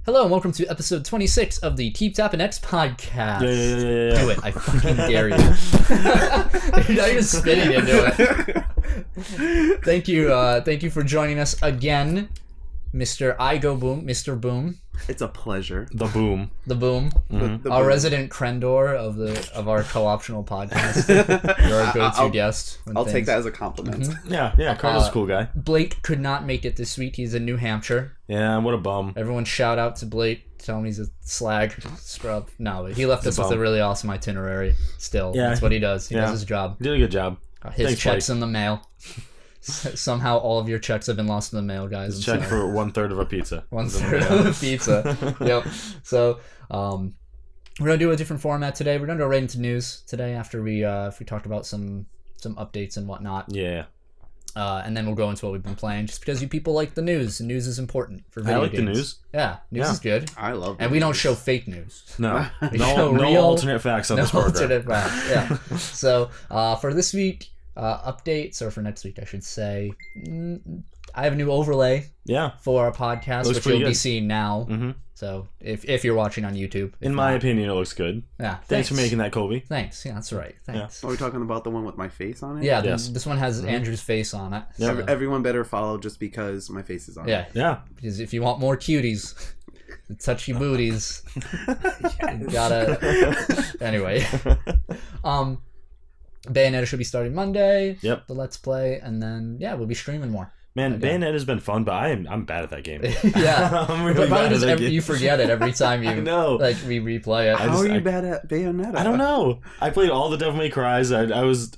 Hello and welcome to episode 26 of the Keep Tappin X podcast. Yeah. Do it. I fucking dare you. You're not even spitting into it. Thank you for joining us again, Mr. Eyegoboom, Mr. Boom. It's a pleasure. The Boom. The Boom. The Our boom. resident Crendor of our co-optional podcast. You're our go-to guest. I'll take that as a compliment. Yeah, Carlos a cool guy. Blake could not make it this week. He's in New Hampshire. Yeah, what a bum. Everyone shout out to Blake. Tell him he's a slag scrub. No, he left us with a really awesome itinerary still. Yeah. That's what he does. He does his job. He did a good job. His Thanks, checks Blake. in the mail. Somehow all of your checks have been lost in the mail, guys. Check for 1/3 of a pizza. 1/3 of the pizza. Yep. So, we're gonna do a different format today. We're gonna go right into news today after we talked about some updates and whatnot. Yeah. And then we'll go into what we've been playing, just because you people like the news. The news is important for video I like games. the news. Yeah, news is good. I love And we don't show fake news. No. We show No real, alternate facts on this program. alternate facts. Yeah. So for this week, updates, or for next week, I should say, I have a new overlay Yeah. for our podcast, Looks which pretty you'll be good. seeing now. Mm-hmm. So if you're watching on YouTube, if In my not, opinion, it looks good. yeah. Thanks for making that, Colby. Thanks. Yeah, that's right. Thanks. Are we talking about the one with my face on it? Yeah. Yes. This one has Andrew's face on it. Yeah. So, Everyone better follow just because my face is on yeah. it. Yeah. Because if you want more cuties, touchy booties, you gotta. Anyway, Bayonetta should be starting Monday. Yep. The Let's Play, and then we'll be streaming more. Man, Okay. Bayonetta's been fun, but I'm bad at that game. Yeah, I'm really but bad probably at that game. you forget it every time you I know. like we replay it. How are you bad at Bayonetta? I don't know. I played all the Devil May Cries. I was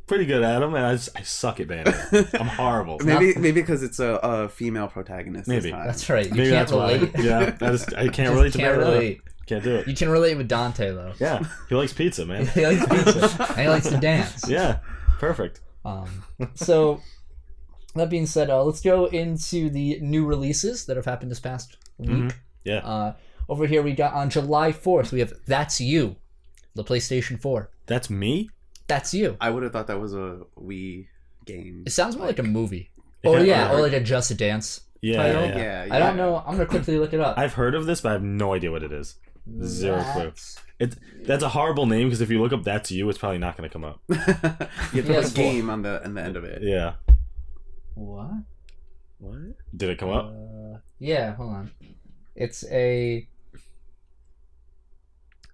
pretty good at them, and I suck at Bayonetta. I'm horrible. Maybe because it's a female protagonist. Maybe. This time. That's right. You Maybe can't that's why. relate. Yeah, I can't relate to Can't Bayonetta. relate. Can't do it. You can relate with Dante though. Yeah, he likes pizza, man. He likes pizza and he likes to dance. Yeah, perfect. So that being said, let's go into the new releases that have happened this past week. Yeah. Over here we got on July 4th, we have That's You, the PlayStation 4. That's me? That's You. I would have thought that was a Wii game. It sounds more like a movie. It Or kinda- yeah, or like a Just a Dance Yeah, title. yeah. I don't know. I'm going to quickly look it up. I've heard of this, but I have no idea what it is. Zero clue. That's- That's a horrible name, because if you look up That's You, it's probably not going to come up. You have to Yes, put game on the end of it. Yeah. What? What? Did it come up? Yeah, hold on. It's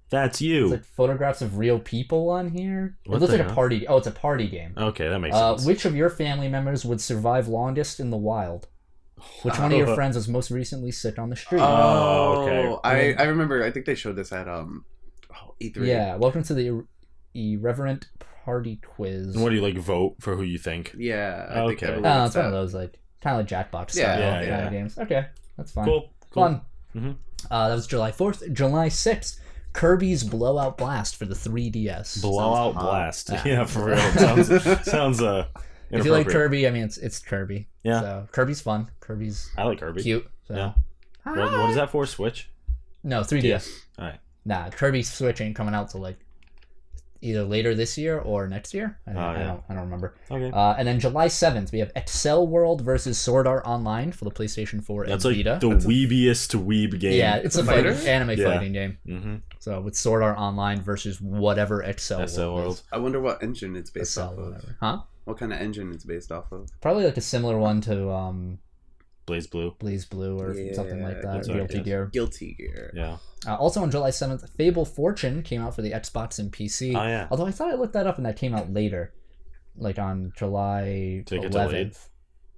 That's You. like photographs of real people on here. What it looks the like a hell? party. Oh, it's a party game. Okay, that makes sense. Which of your family members would survive longest in the wild? Which one of your friends was most recently sick on the street? Oh, okay. I remember. I think they showed this at E3. Yeah, welcome to the Irreverent Party Quiz. And what do you, like, vote for who you think? Yeah. I think Okay. everyone Oh, gets it's one of that. those like kind of like Jackbox Yeah, style yeah. kind of games. Okay, that's fine. Cool. Fun. Mhm. That was July 4th. July 6th, Kirby's Blowout Blast for the 3DS. Blowout hot. Blast. Yeah. Yeah, for real. Sounds If you like inappropriate. Kirby, I mean it's Kirby. Yeah. So Kirby's fun. Kirby's I like Kirby. cute. So. Yeah. What is that for? Switch? No, 3DS. Alright. Nah, Kirby's Switch ain't coming out till like either later this year or next year. I don't remember. Okay. And then July 7th, we have Excel World versus Sword Art Online for the PlayStation 4 That's and like Vita. the weebiest weeb game. Yeah, it's a Fighter? anime Yeah. fighting game. Mm-hmm. So with Sword Art Online versus whatever Excel SL World. World. Is. I wonder what engine it's based Excel, off of. whatever. Huh? What kind of engine it's based off of? Probably like a similar one to Blaze Blue. Blaze Blue or something like that. that's right, Guilty yes. Gear. Guilty Gear. Yeah. Also on July 7th, Fable Fortune came out for the Xbox and PC. Oh, yeah. Although I thought I looked that up and that came out later, like on July Did it get delayed? 11th.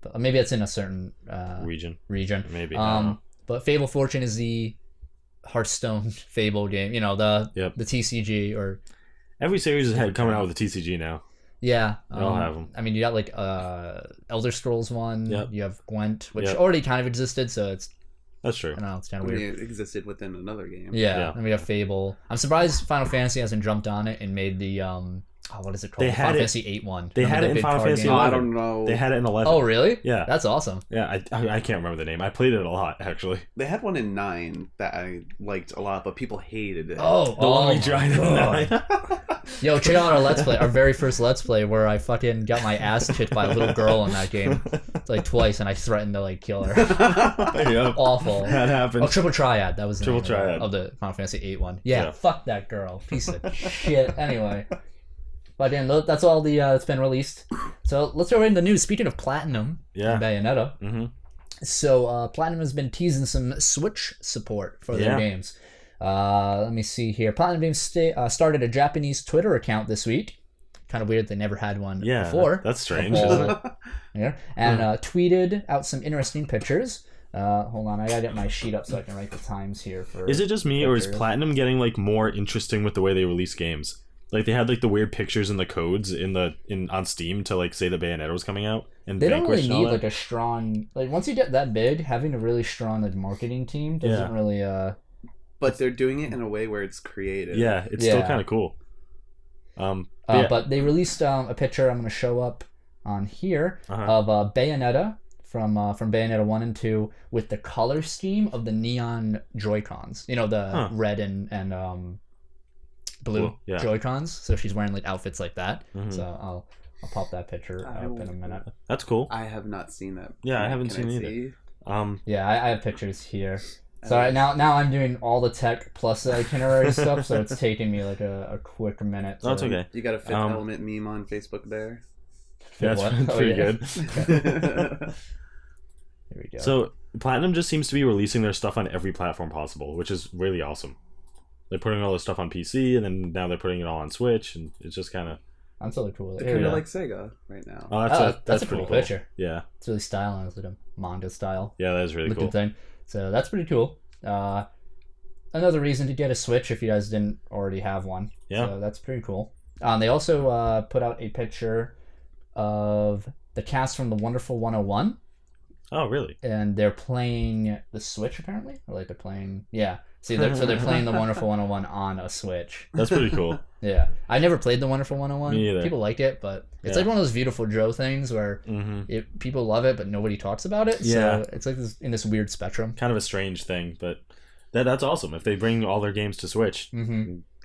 But maybe it's in a certain Region. region. Maybe. I don't know. But Fable Fortune is the Hearthstone Fable game. You know, the TCG or Every series is coming out with a TCG now. yeah. They all have them. I mean, you got like Elder Scrolls one. Yep. You have Gwent, which Yep. already kind of existed, so it's That's true. I don't know, it's kind I of mean, weird. it existed within another game. Yeah, Yeah. and we have Fable. I'm surprised Final Fantasy hasn't jumped on it and made the what is it called? They had Final it- Fantasy 8 one. they Remember had the it in big Final card Fantasy game? Oh, I 11. don't know. They had it in 11. Oh, really? Yeah. That's awesome. Yeah, I can't remember the name. I played it a lot, actually. They had one in 9 that I liked a lot, but people hated it. The one we my tried in God. 9. Yo, check out our Let's Play, our very first Let's Play, where I fucking got my ass kicked by a little girl in that game, like twice, and I threatened to like kill her. Yep. Awful. That happened. Oh, Triple Triad. That was the Triple name Triad. of the Final Fantasy 8 one. Yeah, Yeah. fuck that girl. Piece of shit. Anyway. But again, that's all that's been released. So let's go right into the news. Speaking of Platinum and Bayonetta. Mm-hmm. So Platinum has been teasing some Switch support for their games. Let me see here. Platinum Games started a Japanese Twitter account this week. Kind of weird they never had one before. That's strange. Yeah, and tweeted out some interesting pictures. Hold on, I gotta get my sheet up so I can write the times here. Is it just me, or is pictures. Platinum getting like more interesting with the way they release games? Like they had like the weird pictures and the codes on Steam to like say that Bayonetta was coming out, and They don't Vanquish really and all need that. like a strong once you get that big, having a really strong like marketing team doesn't really But they're doing it in a way where it's creative. Yeah, it's still kind of cool. But they released a picture I'm going to show up on here of Bayonetta from Bayonetta 1 and 2 with the color scheme of the neon Joy-Cons. You know, the red and blue Joy-Cons. So she's wearing like outfits like that. Mm-hmm. So I'll pop that picture up in a minute. That's cool. I have not seen that. Yeah, I haven't seen it see? either. Yeah, I have pictures here. So right now I'm doing all the tech plus the itinerary stuff, so it's taking me like a quick minute. That's okay. You got a Fifth Element meme on Facebook there. That's What? pretty good. Here we go. So Platinum just seems to be releasing their stuff on every platform possible, which is really awesome. They're putting all this stuff on PC, and then now they're putting it all on Switch, and it's just kind of... I'm totally cool with it. They're Here we kind of go. like Sega right now. Oh, that's a pretty cool cool picture. Yeah. It's really stylized, like a manga style Yeah, that is really looking cool. thing. So that's pretty cool. Another reason to get a Switch if you guys didn't already have one. Yeah. So that's pretty cool. They also put out a picture of the cast from The Wonderful 101. Oh, really? And they're playing the Switch apparently, or like they're playing, See, they're playing The Wonderful 101 on a Switch. That's pretty cool. Yeah, I never played The Wonderful 101. Me either. People like it, but it's like one of those Beautiful Joe things where people love it, but nobody talks about it. Yeah. So it's like in this weird spectrum. Kind of a strange thing, but that's awesome. If they bring all their games to Switch,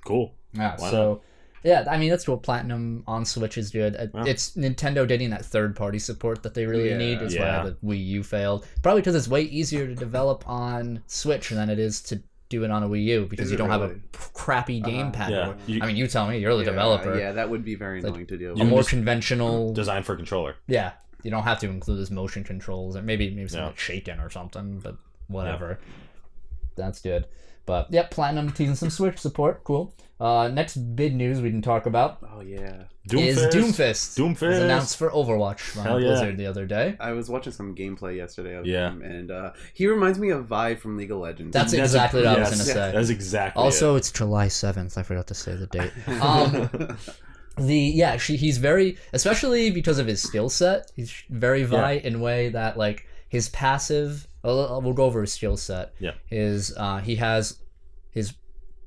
cool. Yeah. Why So. Yeah, I mean that's what Platinum on Switch is good. It's Nintendo getting that third-party support that they really need. Is why the Wii U failed. Probably because it's way easier to develop on Switch than it is to do it on a Wii U because you don't have a crappy gamepad. Yeah. I mean, you tell me. You're the developer. Yeah, that would be very annoying to deal A with. more conventional Design for controller. Yeah, you don't have to include this motion controls or maybe something like shaken or something, but whatever. That's good. But yeah, Platinum teasing some Switch support. Cool. Next big news we can talk about Oh yeah, is Doomfist. Doomfist was announced for Overwatch by Blizzard the other day. I was watching some gameplay yesterday of Yeah. him, and he reminds me of Vi from League of Legends. That's exactly what I was going to Yes, say. That's exactly Also, it's July 7th. I forgot to say the date. He's very, especially because of his skill set, he's very Vi in a way that like his passive. We'll go over his skill set. Yeah. He has his.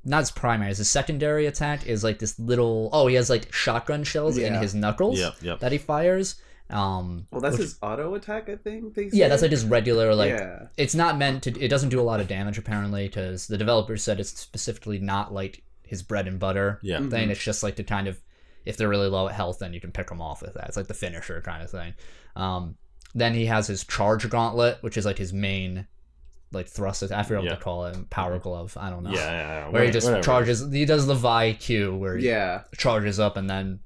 Not his primary, his secondary attack is like this little. Oh, he has like shotgun shells in his knuckles that he fires. Well, that's his auto attack, I think. Yeah, that's like his regular like. Yeah. It's not meant to. It doesn't do a lot of damage apparently because the developers said it's specifically not like his bread and butter thing. It's just like to kind of, if they're really low at health, then you can pick them off with that. It's like the finisher kind of thing. Then he has his charge gauntlet, which is like his main. Like thrust, I forget what to call it, power glove, I don't know. Yeah. Where he just charges, he does the Vi Q where he charges up and then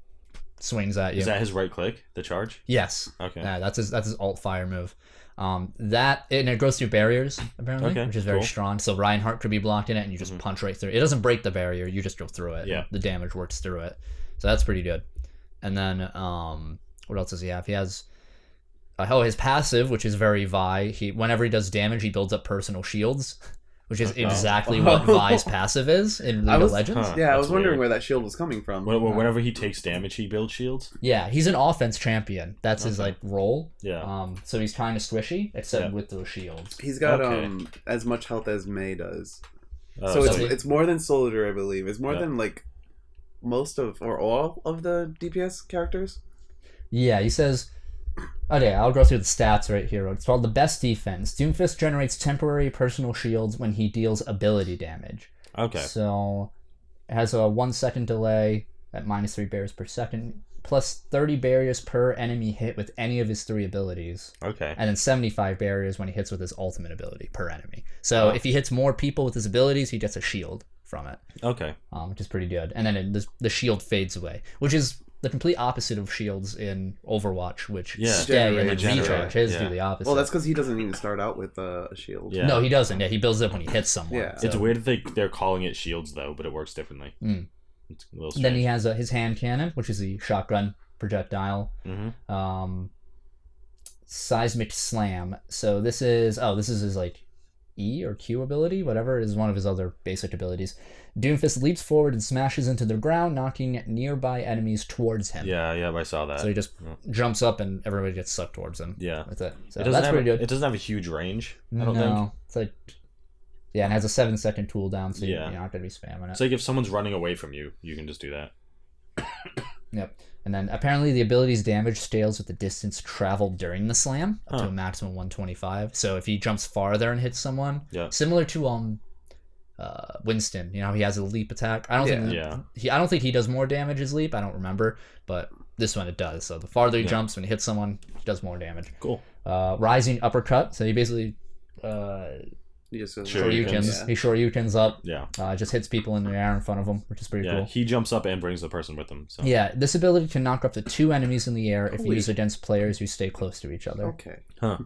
swings at you. Is that his right click, the charge? Yes. Okay. Yeah, that's his alt fire move. And it goes through barriers apparently, which is very strong. So Reinhardt could be blocked in it and you just punch right through. It doesn't break the barrier, you just go through it. Yeah. The damage works through it. So that's pretty good. And then what else does he have? He has his passive, which is very Vi. Whenever he does damage, he builds up personal shields, which is exactly what Vi's passive is in League of Legends. I was wondering where that shield was coming from. Whenever he takes damage, he builds shields. Yeah, he's an offense champion. That's his like role. Yeah. So he's kind of squishy, except with those shields. He's got as much health as Mei does. So it's more than Soldier, I believe. It's more than like most of or all of the DPS characters. Yeah, he says. Okay, I'll go through the stats right here. It's called the best defense. Doomfist generates temporary personal shields when he deals ability damage. Okay. So it has a 1 second delay at -3 barriers per second, plus 30 barriers per enemy hit with any of his 3 abilities. Okay. And then 75 barriers when he hits with his ultimate ability per enemy. So if he hits more people with his abilities, he gets a shield from it. Okay. Which is pretty good. And then the shield fades away, which is the complete opposite of shields in Overwatch, which stay and then recharge. His do the opposite. Well, that's because he doesn't even start out with a shield. Yeah. No, he doesn't. Yeah, he builds it up when he hits someone. Yeah. So. It's weird that they're calling it shields, though, but it works differently. It's a little strange. Then he has his hand cannon, which is the shotgun projectile. Seismic Slam. So this is his like E or Q ability, whatever. It is one of his other basic abilities. Doomfist leaps forward and smashes into the ground, knocking nearby enemies towards him. Yeah, I saw that. So he just jumps up and everybody gets sucked towards him. Yeah. With it. So that's pretty good. It doesn't have a huge range, I don't think. It's like... Yeah, and it has a 7-second cooldown, so you're not going to be spamming it. It's like if someone's running away from you, you can just do that. Yep. And then apparently the ability's damage scales with the distance traveled during the slam, up to a maximum 125. So if he jumps farther and hits someone, similar to Winston, you know, he has a leap attack. I don't think he does more damage as leap. I don't remember, but this one it does. So the farther he jumps when he hits someone, he does more damage. Cool. Rising uppercut. So he basically He shoryukens up. Yeah. Just hits people in the air in front of him, which is pretty cool. He jumps up and brings the person with him. So. Yeah, this ability can knock up to 2 enemies in the air if used against players who stay close to each other. Okay. Huh.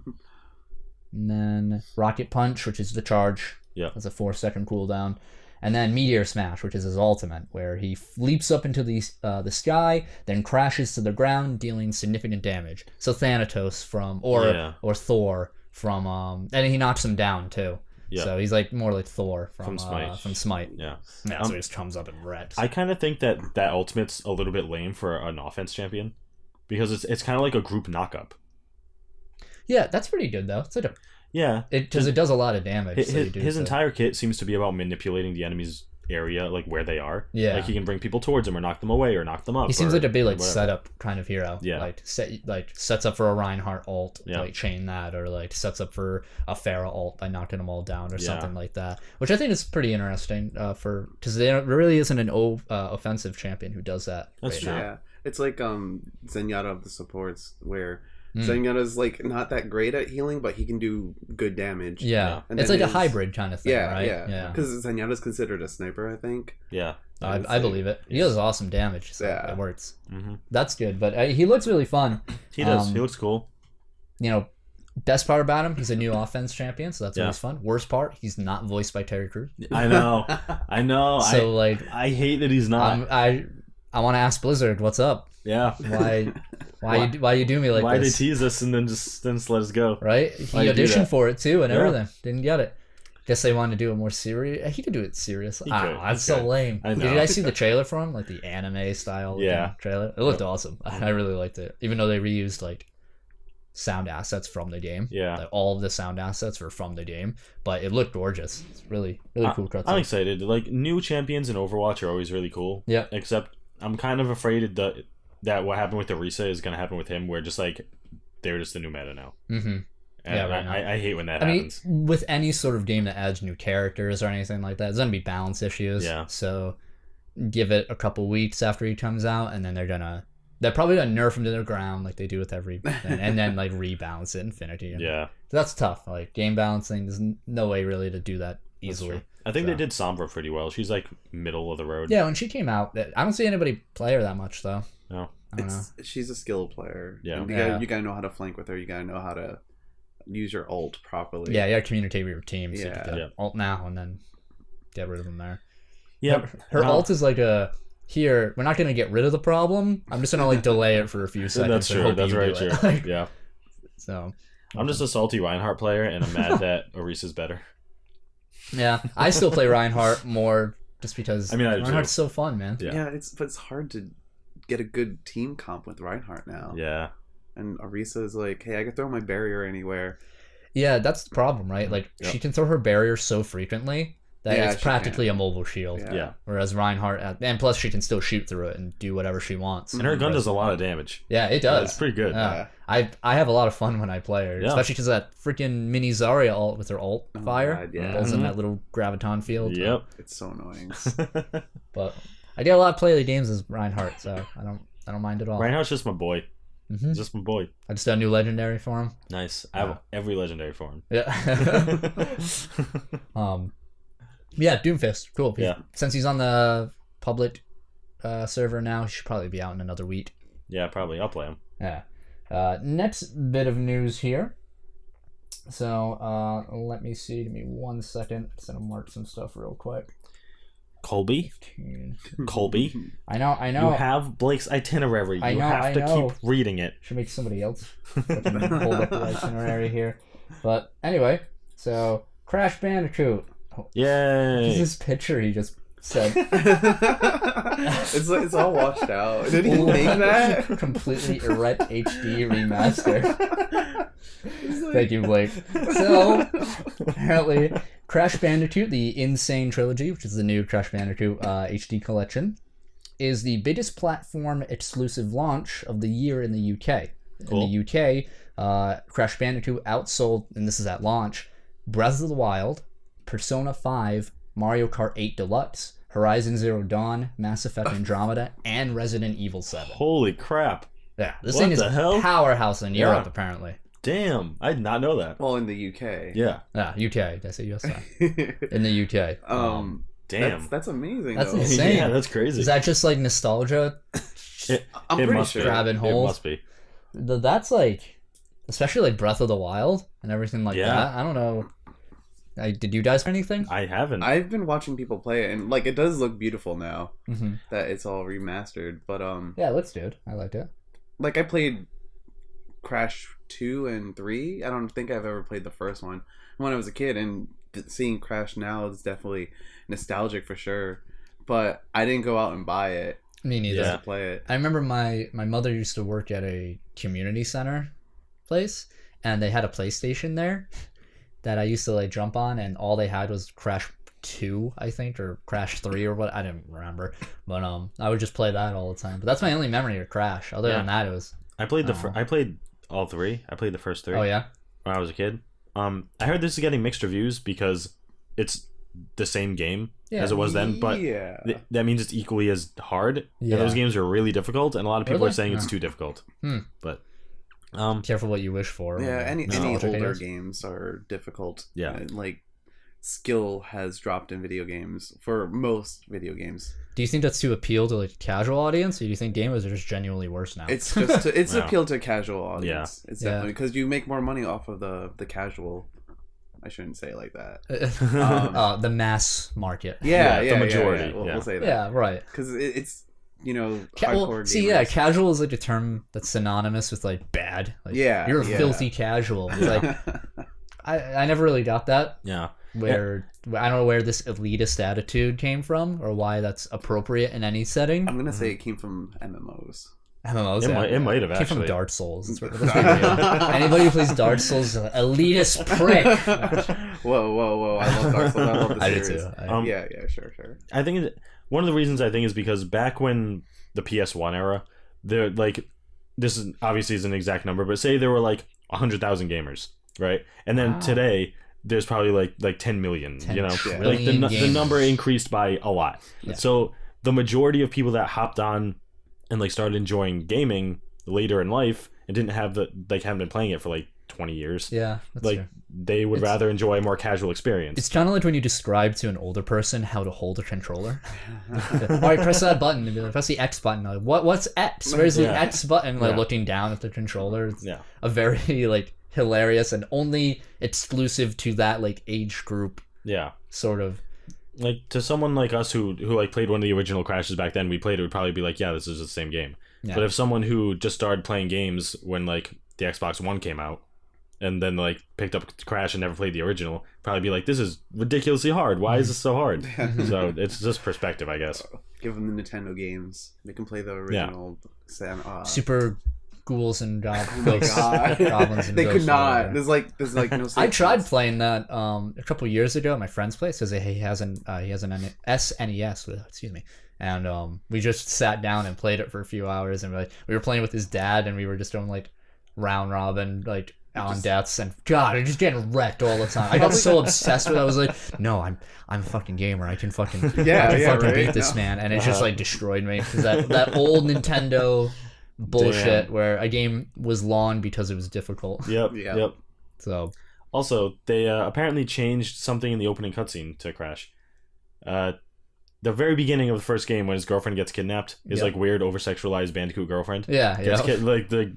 And then Rocket Punch, which is the charge. Yeah. That's a 4-second cooldown. And then Meteor Smash, which is his ultimate, where he leaps up into the sky, then crashes to the ground, dealing significant damage. So Thanatos or Thor from and he knocks him down too. Yeah. So he's like more like Thor from Smite. Yeah. So he just comes up and wrecks. I kind of think that ultimate's a little bit lame for an offense champion, because it's kind of like a group knockup. Yeah, that's pretty good though. It's like because it does a lot of damage. His entire kit seems to be about manipulating the enemy's area, like where they are. Yeah, like he can bring people towards him or knock them away or knock them up. He seems like a big setup kind of hero. Yeah, like sets up for a Reinhardt ult, like chain that, or like sets up for a Pharah ult by knocking them all down or something like that. Which I think is pretty interesting because there really isn't an offensive champion who does that. That's true. Yeah, it's like Zenyatta of the supports where. Zenyatta's like not that great at healing, but he can do good damage. Yeah, and it's like a hybrid kind of thing, right? Yeah. Because Zenyatta's considered a sniper, I think. Yeah, I believe it. He does awesome damage, so it works. That's good, but he looks really fun. He does. He looks cool. You know, best part about him, he's a new offense champion, so that's always fun. Worst part, he's not voiced by Terry Crews. I know. So I hate that he's not. I want to ask Blizzard, what's up? Yeah. Why you do me like why this? Why they tease us and then just let us go? Right? He auditioned for it too and everything. Didn't get it. Guess they wanted to do it more serious. He could do it serious. I don't know. That's so lame. Did you guys see the trailer for him? Like the anime style trailer? It looked awesome. I really liked it. Even though they reused like sound assets from the game. Yeah. Like, all of the sound assets were from the game. But it looked gorgeous. It's really cool cutscene. I'm excited. Like new champions in Overwatch are always really cool. Yeah. Except I'm kind of afraid that what happened with Orisa is going to happen with him, where just like they're just the new meta now. Mm-hmm. And I hate when that happens. I mean, with any sort of game that adds new characters or anything like that, there's going to be balance issues. Yeah. So give it a couple weeks after he comes out, and then they're probably going to nerf him to the ground like they do with everything, and then like rebalance it Infinity. Yeah. So that's tough. Like game balancing, there's no way really to do that easily. I think they did Sombra pretty well. She's like middle of the road. Yeah, when she came out, I don't see anybody play her that much though. No. She's a skill player. Yeah. You gotta know how to flank with her. You gotta know how to use your ult properly. Yeah, you gotta communicate with your team. So you can ult now and then get rid of them there. Yeah. Her ult is like we're not gonna get rid of the problem. I'm just gonna like delay it for a few seconds. That's true. That's very true. Yeah. So I'm just a salty Reinhardt player, and I'm mad that Orisa's better. Yeah, I still play Reinhardt more just because Reinhardt's so fun, man. Yeah, it's hard to get a good team comp with Reinhardt now. Yeah. And Orisa is like, hey, I can throw my barrier anywhere. Yeah, that's the problem, right? Like she can throw her barrier so frequently that it's practically a mobile shield. Yeah. Whereas Reinhardt, and plus she can still shoot through it and do whatever she wants. And her gun does a lot of damage. Yeah, it does. It's pretty good. I have a lot of fun when I play her, especially because that freaking mini Zarya ult with her ult fire pulls in that little graviton field. Yep, it's so annoying. But I get a lot of play the games as Reinhardt, so I don't mind at all. Reinhardt's just my boy. Mm-hmm. Just my boy. I just got a new legendary for him. Nice. I have every legendary for him. Yeah. Yeah, Doomfist. Cool. Yeah. Since he's on the public server now, he should probably be out in another week. Yeah, probably. I'll play him. Yeah. Next bit of news here. So let me see. Give me 1 second. I'm just gonna mark some stuff real quick. Colby? 15. Colby? I know. You have Blake's itinerary. You have to keep reading it. Should make somebody else hold up the itinerary here. But anyway, so Crash Bandicoot. Yay! This is this picture he just said. It's all washed out. Did he make that? Completely erect HD remaster. Thank you, Blake. So, apparently, Crash Bandicoot, the Insane Trilogy, which is the new Crash Bandicoot HD collection, is the biggest platform exclusive launch of the year in the UK. Cool. In the UK, Crash Bandicoot outsold, and this is at launch, Breath of the Wild, Persona 5, Mario Kart 8 Deluxe, Horizon Zero Dawn, Mass Effect Andromeda, and Resident Evil 7. Holy crap. Yeah, this thing is a powerhouse in Europe, apparently. Damn, I did not know that. Well, in the UK. Yeah. UK. Did I say US? In the UK. Damn. That's amazing, That's though. insane. Yeah, that's crazy. Is that just like nostalgia? I'm pretty sure. Grabbing holes? It must be. That's like, especially like Breath of the Wild and everything like that. I don't know. Did you guys play anything? I haven't. I've been watching people play it, and like it does look beautiful now mm-hmm. that it's all remastered. But yeah, it looks good. I liked it. Like I played Crash 2 and 3. I don't think I've ever played the first one when I was a kid, and seeing Crash now is definitely nostalgic for sure. But I didn't go out and buy it. Me neither. To play it. I remember my mother used to work at a community center place, and they had a PlayStation there that I used to like jump on, and all they had was Crash 2, I think, or Crash 3 or what. I didn't remember, but I would just play that all the time. But that's my only memory of Crash. Other than that, it was. I played I played all three. I played the first 3. Oh yeah. When I was a kid. I heard this is getting mixed reviews because it's the same game as it was then, but that means it's equally as hard. Yeah, those games are really difficult, and a lot of people are saying it's too difficult. But careful what you wish for. Yeah, any older games are difficult. Yeah, like skill has dropped in video games for most video games. Do you think that's to appeal to like a casual audience, or do you think gamers are just genuinely worse now? It's just it's appeal to a casual audience. Yeah. It's definitely because you make more money off of the casual. I shouldn't say it like that. The mass market. Yeah, the majority. Yeah. We'll say that. Yeah, right. Because it's hardcore gamers. Casual is like a term that's synonymous with like bad. Like, you're a filthy casual. It's like I never really got that. Yeah. I don't know where this elitist attitude came from or why that's appropriate in any setting. I'm gonna say it came from MMOs. MMOs, it might have came actually from Dark Souls. Anybody who plays Dark Souls is an elitist prick. Whoa! I love Dark Souls. I love the series. I do too. Sure. I think one of the reasons I think is because back when the PS1 era, there like this is obviously is an exact number, but say there were like 100,000 gamers, right? And then today there's probably like 10 million. 10 you know, trillion like the number increased by a lot. Yeah. So the majority of people that hopped on and like started enjoying gaming later in life and didn't have haven't been playing it for like 20 years. Yeah, that's like true. They would rather enjoy a more casual experience. It's kind of like when you describe to an older person how to hold a controller. All right, press that button. And be like, press the X button. Like, what's X? Where's the X button? Like looking down at the controller. It's a very like hilarious and only exclusive to that like age group. Yeah, sort of. Like to someone like us who like played one of the original Crashes back then, we played it would probably be like, yeah, this is the same game. Yeah. But if someone who just started playing games when like the Xbox One came out and then like picked up Crash and never played the original, probably be like, this is ridiculously hard. Why is this so hard? So it's just perspective, I guess. Give them the Nintendo games. They can play the original Super ghouls and goblins. Oh my god. Goblins and they ghosts could not. There's like no. I tried playing that a couple years ago at my friend's place because he has an SNES. Excuse me. And we just sat down and played it for a few hours, and we were playing with his dad, and we were just doing like round robin, like on deaths, and God, I'm just getting wrecked all the time. I got so obsessed with it. I was like, no, I'm a fucking gamer. I can fucking beat this man, and it just like destroyed me because that old Nintendo bullshit where a game was long because it was difficult. Yep. So also they apparently changed something in the opening cutscene to Crash. The very beginning of the first game, when his girlfriend gets kidnapped, his like weird over-sexualized Bandicoot girlfriend. Like the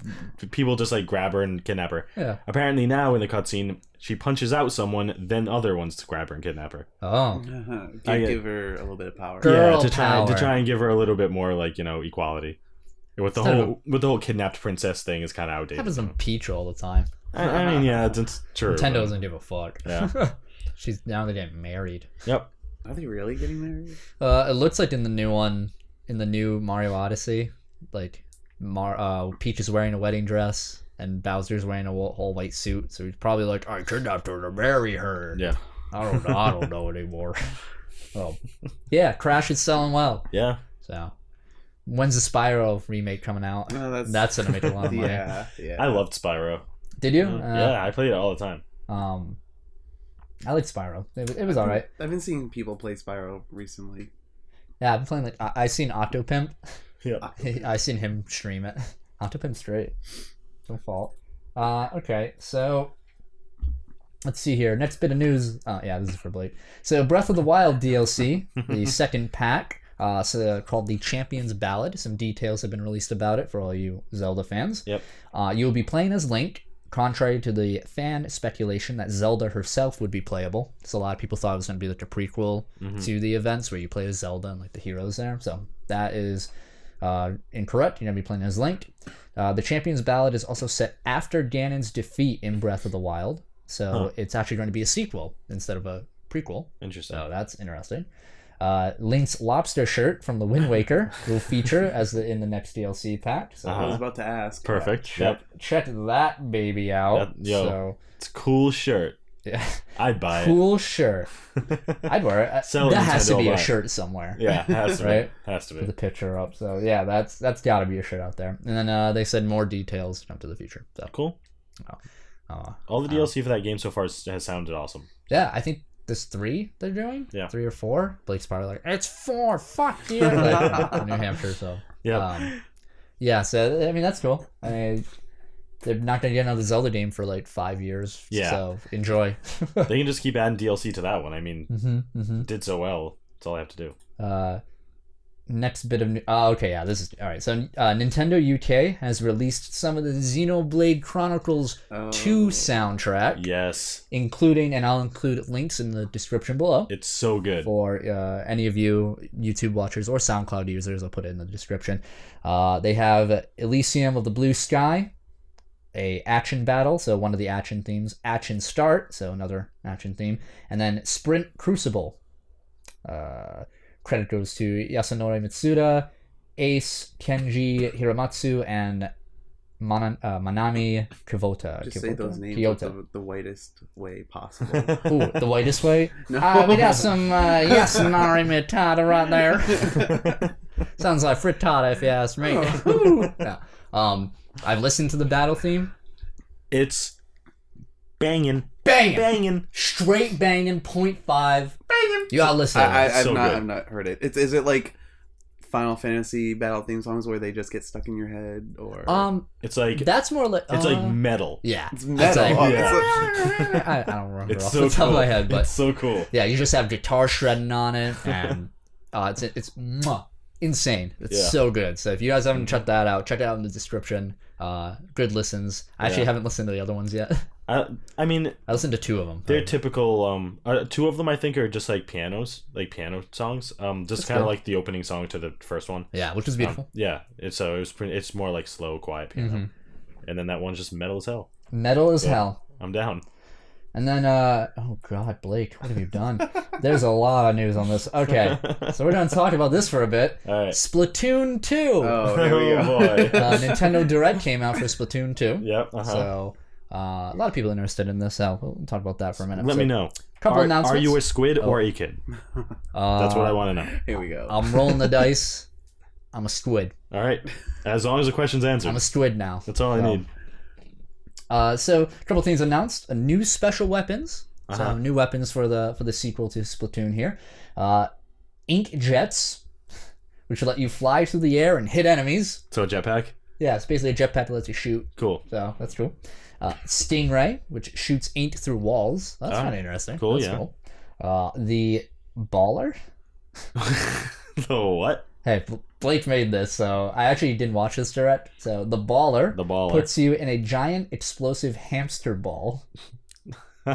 people just like grab her and kidnap her. Yeah. Apparently now in the cutscene, she punches out someone, then other ones to grab her and kidnap her. Oh. Give her a little bit of power. To try and give her a little bit more like equality. With the whole kidnapped princess thing is kind of outdated. Happens on Peach all the time. I mean, yeah, it's true. Nintendo doesn't give a fuck. Yeah. Now they're getting married. Yep. Are they really getting married? It looks like in the new Mario Odyssey, like Peach is wearing a wedding dress and Bowser's wearing a whole white suit, so he's probably like, I kidnapped her to marry her. Yeah. I don't know anymore. Oh, yeah, Crash is selling well. Yeah. So, when's the Spyro remake coming out? That's gonna make a lot of money. Yeah. I loved Spyro. Did you? Yeah, I played it all the time. I like Spyro. It was alright. I've been seeing people play Spyro recently. Yeah, I've been playing like I seen Octopimp. Yeah. I seen him stream it. Octopimp's straight. No fault. Okay, so let's see here. Next bit of news. Yeah, this is for Blake. So Breath of the Wild DLC, the second pack, called the Champion's Ballad. Some details have been released about it for all you Zelda fans. Yep. You'll be playing as Link. Contrary to the fan speculation that Zelda herself would be playable. So a lot of people thought it was going to be like a prequel to the events where you play as Zelda and like the heroes there. So that is incorrect. You're going to be playing as Link. The Champion's Ballad is also set after Ganon's defeat in Breath of the Wild. So it's actually going to be a sequel instead of a prequel. Interesting. So that's interesting. Link's lobster shirt from the Wind Waker will feature in the next DLC pack. So I was about to ask. Perfect. Check that baby out. It's a cool shirt. Yeah, I'd buy it. Cool shirt. I'd wear it. That has to be a shirt somewhere. Yeah, it has to right? be. Has to be. Put the picture up. So yeah, that's got to be a shirt out there. And then they said more details up to the future. So cool. All the DLC for that game so far has sounded awesome. Yeah, I think. There's 3 they're doing? Yeah. 3 or 4? Blake's probably like, it's 4, fuck you! Like, New Hampshire, so. Yeah. Yeah, so, I mean, that's cool. I mean, they're not going to get another Zelda game for like 5 years. Yeah. So, enjoy. They can just keep adding DLC to that one. I mean, did so well. That's all I have to do. Next bit of okay, yeah, this is all right. So Nintendo UK has released some of the Xenoblade Chronicles 2 soundtrack. Yes, including, and I'll include links in the description below. It's so good for any of you YouTube watchers or SoundCloud users. I'll put it in the description. They have Elysium of the Blue Sky, a action battle, so one of the action themes, Action Start, so another action theme, and then Sprint Crucible. Credit goes to Yasunori Mitsuda, Ace, Kenji Hiramatsu, and Manami Kubota. Just say those names the whitest way possible. Ooh, the whitest way? We got some Yasunori Mitsuda right there. Sounds like frittata if you ask me. Yeah. I've listened to the battle theme. It's banging. Straight banging, 0.5. You gotta listen to it. I've not heard it. Is it like Final Fantasy battle theme songs where they just get stuck in your head, or it's like that's more like it's like metal. Yeah, it's metal. I don't remember it's off so the top cool. of my head, but it's so cool. Yeah, you just have guitar shredding on it, and it's insane. It's so good. So if you guys haven't checked that out, check it out in the description. Good listens. I actually haven't listened to the other ones yet. I mean, I listened to 2 of them. They're typical. 2 of them I think are just like piano songs. Just kind of like the opening song to the first one. Yeah, which is beautiful. It's more like slow, quiet piano, and then that one's just metal as hell. Metal as hell. I'm down. And then, oh god, Blake, what have you done? There's a lot of news on this. Okay, so we're going to talk about this for a bit. All right. Splatoon 2. Oh, there we go. Boy. Nintendo Direct came out for Splatoon 2. Yep. So, a lot of people interested in this. So we'll talk about that for a minute. Let me know. Couple announcements. Are you a squid or a kid? That's what I want to know. Here we go. I'm rolling the dice. I'm a squid. All right. As long as the question's answered. I'm a squid now. That's all I need. So a couple things announced: new special weapons. So new weapons for the sequel to Splatoon here. Ink jets, which will let you fly through the air and hit enemies. So a jetpack. Yeah, it's basically a jetpack that lets you shoot. Cool. So that's cool. Stingray, which shoots ink through walls. That's kind of interesting. Cool. That's yeah. Cool. The baller. The what? Hey, Blake made this, so I actually didn't watch this direct. So the baller puts you in a giant explosive hamster ball. Is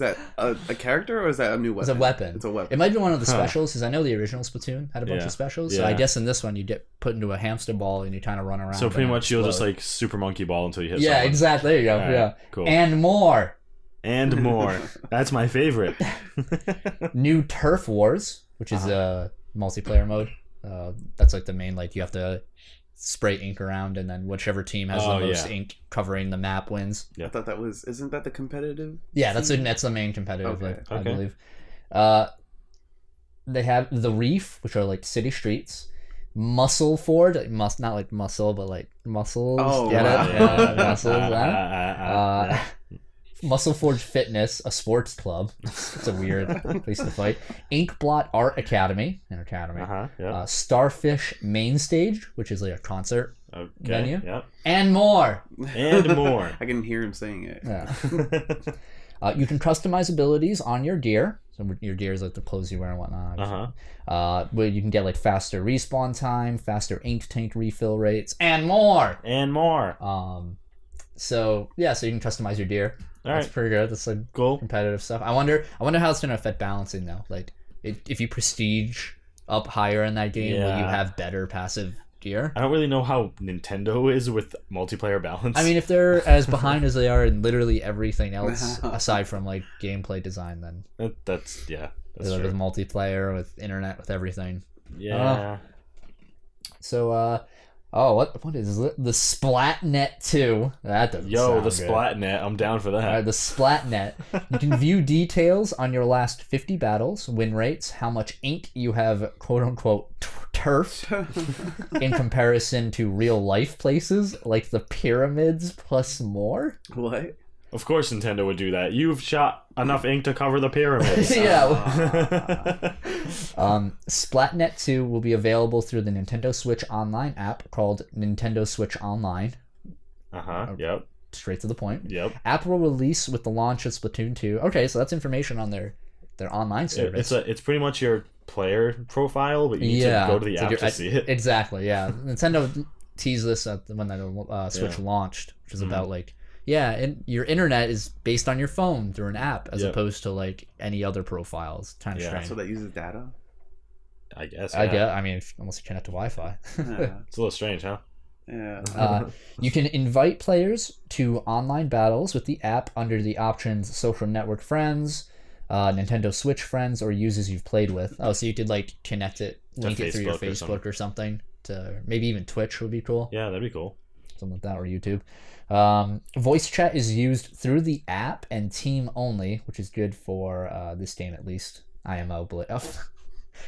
that a character or is that a new weapon? It's a weapon. It's a weapon. It might be one of the specials because I know the original Splatoon had a bunch of specials. So I guess in this one you get put into a hamster ball and you kind of run around. So pretty much you'll just like super monkey ball until you hit. Yeah, someone. exactly. There you go. Right, yeah, cool. And more. And more. That's my favorite. New Turf Wars, which is a multiplayer mode. That's like the main, like you have to spray ink around and then whichever team has the most ink covering the map wins. I thought that was, isn't that the competitive? Yeah, that's the main competitive, I believe. They have the Reef, which are like city streets. Muscle Ford, not like muscle, but like muscles. Oh, get wow. it? Yeah, muscles. Muscle Forge Fitness, a sports club. It's a weird place to fight. Inkblot Art Academy, Starfish Main Stage, which is like a concert venue, and more. And more. I can hear him saying it. Yeah. You can customize abilities on your gear. So your gear is like the clothes you wear and whatnot. Where you can get like faster respawn time, faster ink tank refill rates, and more. And more. So you can customize your gear. That's pretty good. That's like cool competitive stuff. I wonder how it's gonna affect balancing though. Like if you prestige up higher in that game, will you have better passive gear? I don't really know how Nintendo is with multiplayer balance. I mean, if they're as behind as they are in literally everything else aside from like gameplay design, then that's true. With multiplayer, with internet, with everything. Yeah. What is it? The Splatnet 2. That doesn't sound the good. Splatnet. I'm down for that. The Splatnet. You can view details on your last 50 battles, win rates, how much ink you have, quote-unquote, turf in comparison to real-life places, like the pyramids plus more. What? Of course Nintendo would do that. You've shot enough ink to cover the pyramids. Splatnet 2 will be available through the Nintendo Switch Online app called Nintendo Switch Online. Yep. Straight to the point. Yep. App will release with the launch of Splatoon 2. Okay, so that's information on their online service. It's pretty much your player profile, but you need to go to the app to see it. Exactly, yeah. Nintendo teased this when the Switch launched, which is about like, and your internet is based on your phone through an app as opposed to like any other profiles. Kind of strange. So that uses data? I guess. I mean, unless you connect to Wi-Fi. It's a little strange, huh? Yeah. You can invite players to online battles with the app under the options social network friends, Nintendo Switch friends, or users you've played with. Oh, so you could like connect it, link it through your Facebook or something to maybe even Twitch would be cool. Yeah, that'd be cool. Something like that, or YouTube. Voice chat is used through the app and team only, which is good for this game at least. IMO.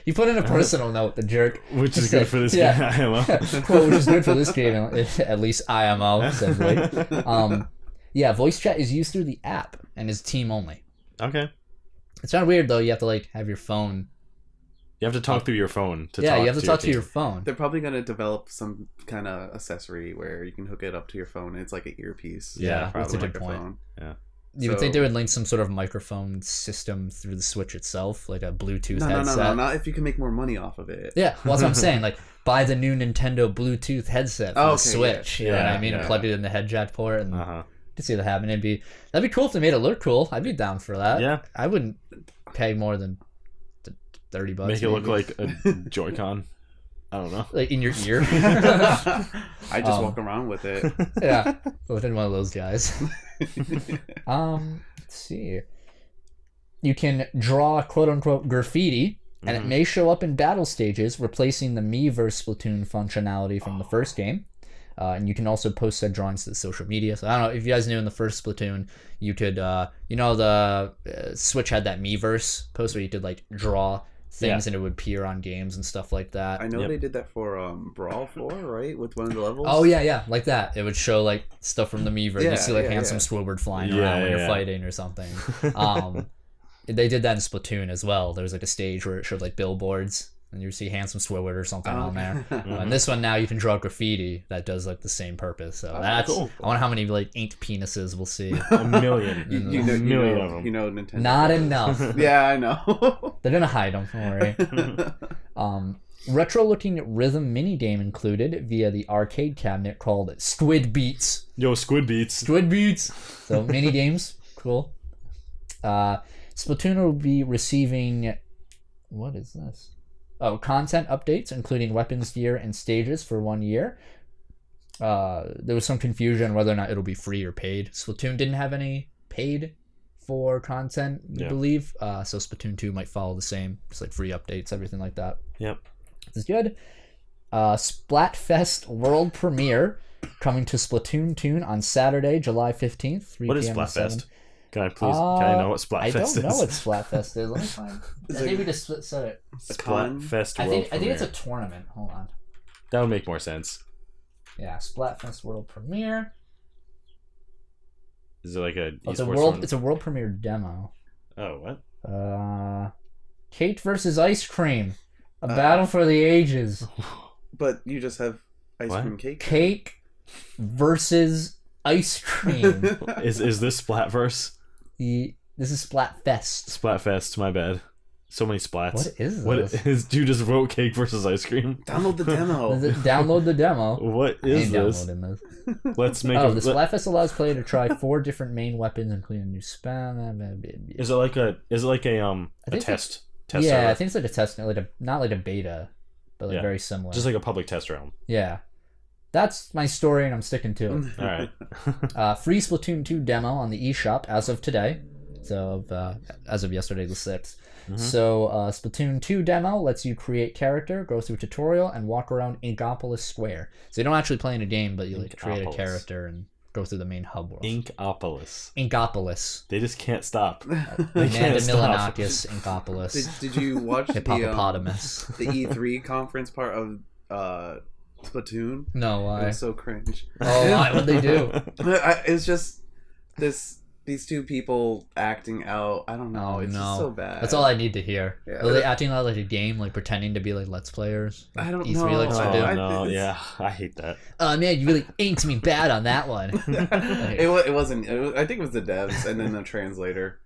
You put in a personal note, the jerk. Which is good for this game, IMO. Which is good for this game, at least IMO, said Blake. Voice chat is used through the app and is team only. Okay. It's not weird, though. You have to like have your phone. You have to talk through your phone to talk. Yeah, you have to talk to your phone. They're probably going to develop some kind of accessory where you can hook it up to your phone and it's like an earpiece. Yeah, that's a good point. Yeah. You would think they would link some sort of microphone system through the Switch itself, like a Bluetooth headset. No, not if you can make more money off of it. Yeah, well, that's what I'm saying. Like, buy the new Nintendo Bluetooth headset for the Switch. You know what I mean? And plug it in the head jack port and to see that happen. That'd be cool if they made it look cool. I'd be down for that. Yeah. I wouldn't pay more than $30. Make it look like a Joy-Con. I don't know. Like in your ear? I just walk around with it. Yeah, within one of those guys. Let's see. You can draw quote-unquote graffiti, and it may show up in battle stages, replacing the Miiverse Splatoon functionality from the first game. And you can also post said drawings to the social media. So I don't know if you guys knew in the first Splatoon, you could, the Switch had that Miiverse post where you could like draw things and it would appear on games and stuff like that. I know they did that for Brawl 4, right? With one of the levels. Oh yeah, like that. It would show like stuff from the Miiverse. You see like Handsome Squidward flying around when you're fighting or something. They did that in Splatoon as well. There was like a stage where it showed like billboards. And you see Handsome Squidward or something on there. And this one now you can draw graffiti that does like the same purpose. So that's cool. I wonder how many like inked penises we'll see. A million. You know of them. You know Nintendo. Not enough. Yeah, I know. They're gonna hide them. Don't worry. Retro-looking rhythm mini-game included via the arcade cabinet called Squid Beats. Yo, Squid Beats. Squid Beats. So mini-games. Cool. Splatoon will be receiving... What is this? Content updates, including weapons gear and stages for 1 year. There was some confusion whether or not it'll be free or paid. Splatoon didn't have any paid for content, I believe. So Splatoon 2 might follow the same. Just like free updates, everything like that. Yep. This is good. Splatfest World Premiere coming to Splatoon 2 on Saturday, July 15th, 3 p.m. What is Splatfest? Can I know what Splatfest is? I don't know what Splatfest is. Let me find. I think we just said it. Splatfest World Premiere. I think it's a tournament. Hold on. That would make more sense. Yeah, Splatfest World Premiere. Is it like a it's a world premiere demo. Oh, what? Kate versus Ice Cream. A battle for the ages. But you just have ice cream cake. Cake versus ice cream. Is this Splatverse? This is Splatfest. Splatfest, my bad. So many splats. What is this? What is? You just wrote cake versus ice cream? Download the demo. Download the demo. What is this? Let's make. The Splatfest allows player to try 4 different main weapons, including a new spell. Is it like a test? Yeah, server? I think it's like a test, not like a beta, but like very similar. Just like a public test realm. Yeah. That's my story, and I'm sticking to it. All right. Free Splatoon 2 demo on the eShop as of today. So, as of yesterday, the 6th. Mm-hmm. So, Splatoon 2 demo lets you create character, go through tutorial, and walk around Inkopolis Square. So, you don't actually play in a game, but you create a character and go through the main hub world. Inkopolis. They just can't stop. Amanda Milanakis, Inkopolis. Did you watch Hippopotamus. the E3 conference part of Splatoon? No, why? It was so cringe. Oh, why? What'd they do? It's just these two people acting out. I don't know. It's just so bad. That's all I need to hear. Yeah. Are they acting out like a game, like pretending to be like Let's Players? I don't E3 know. likes to do? No, yeah, I hate that. Man, you really inked me bad on that one. It wasn't. I think it was the devs and then the translator.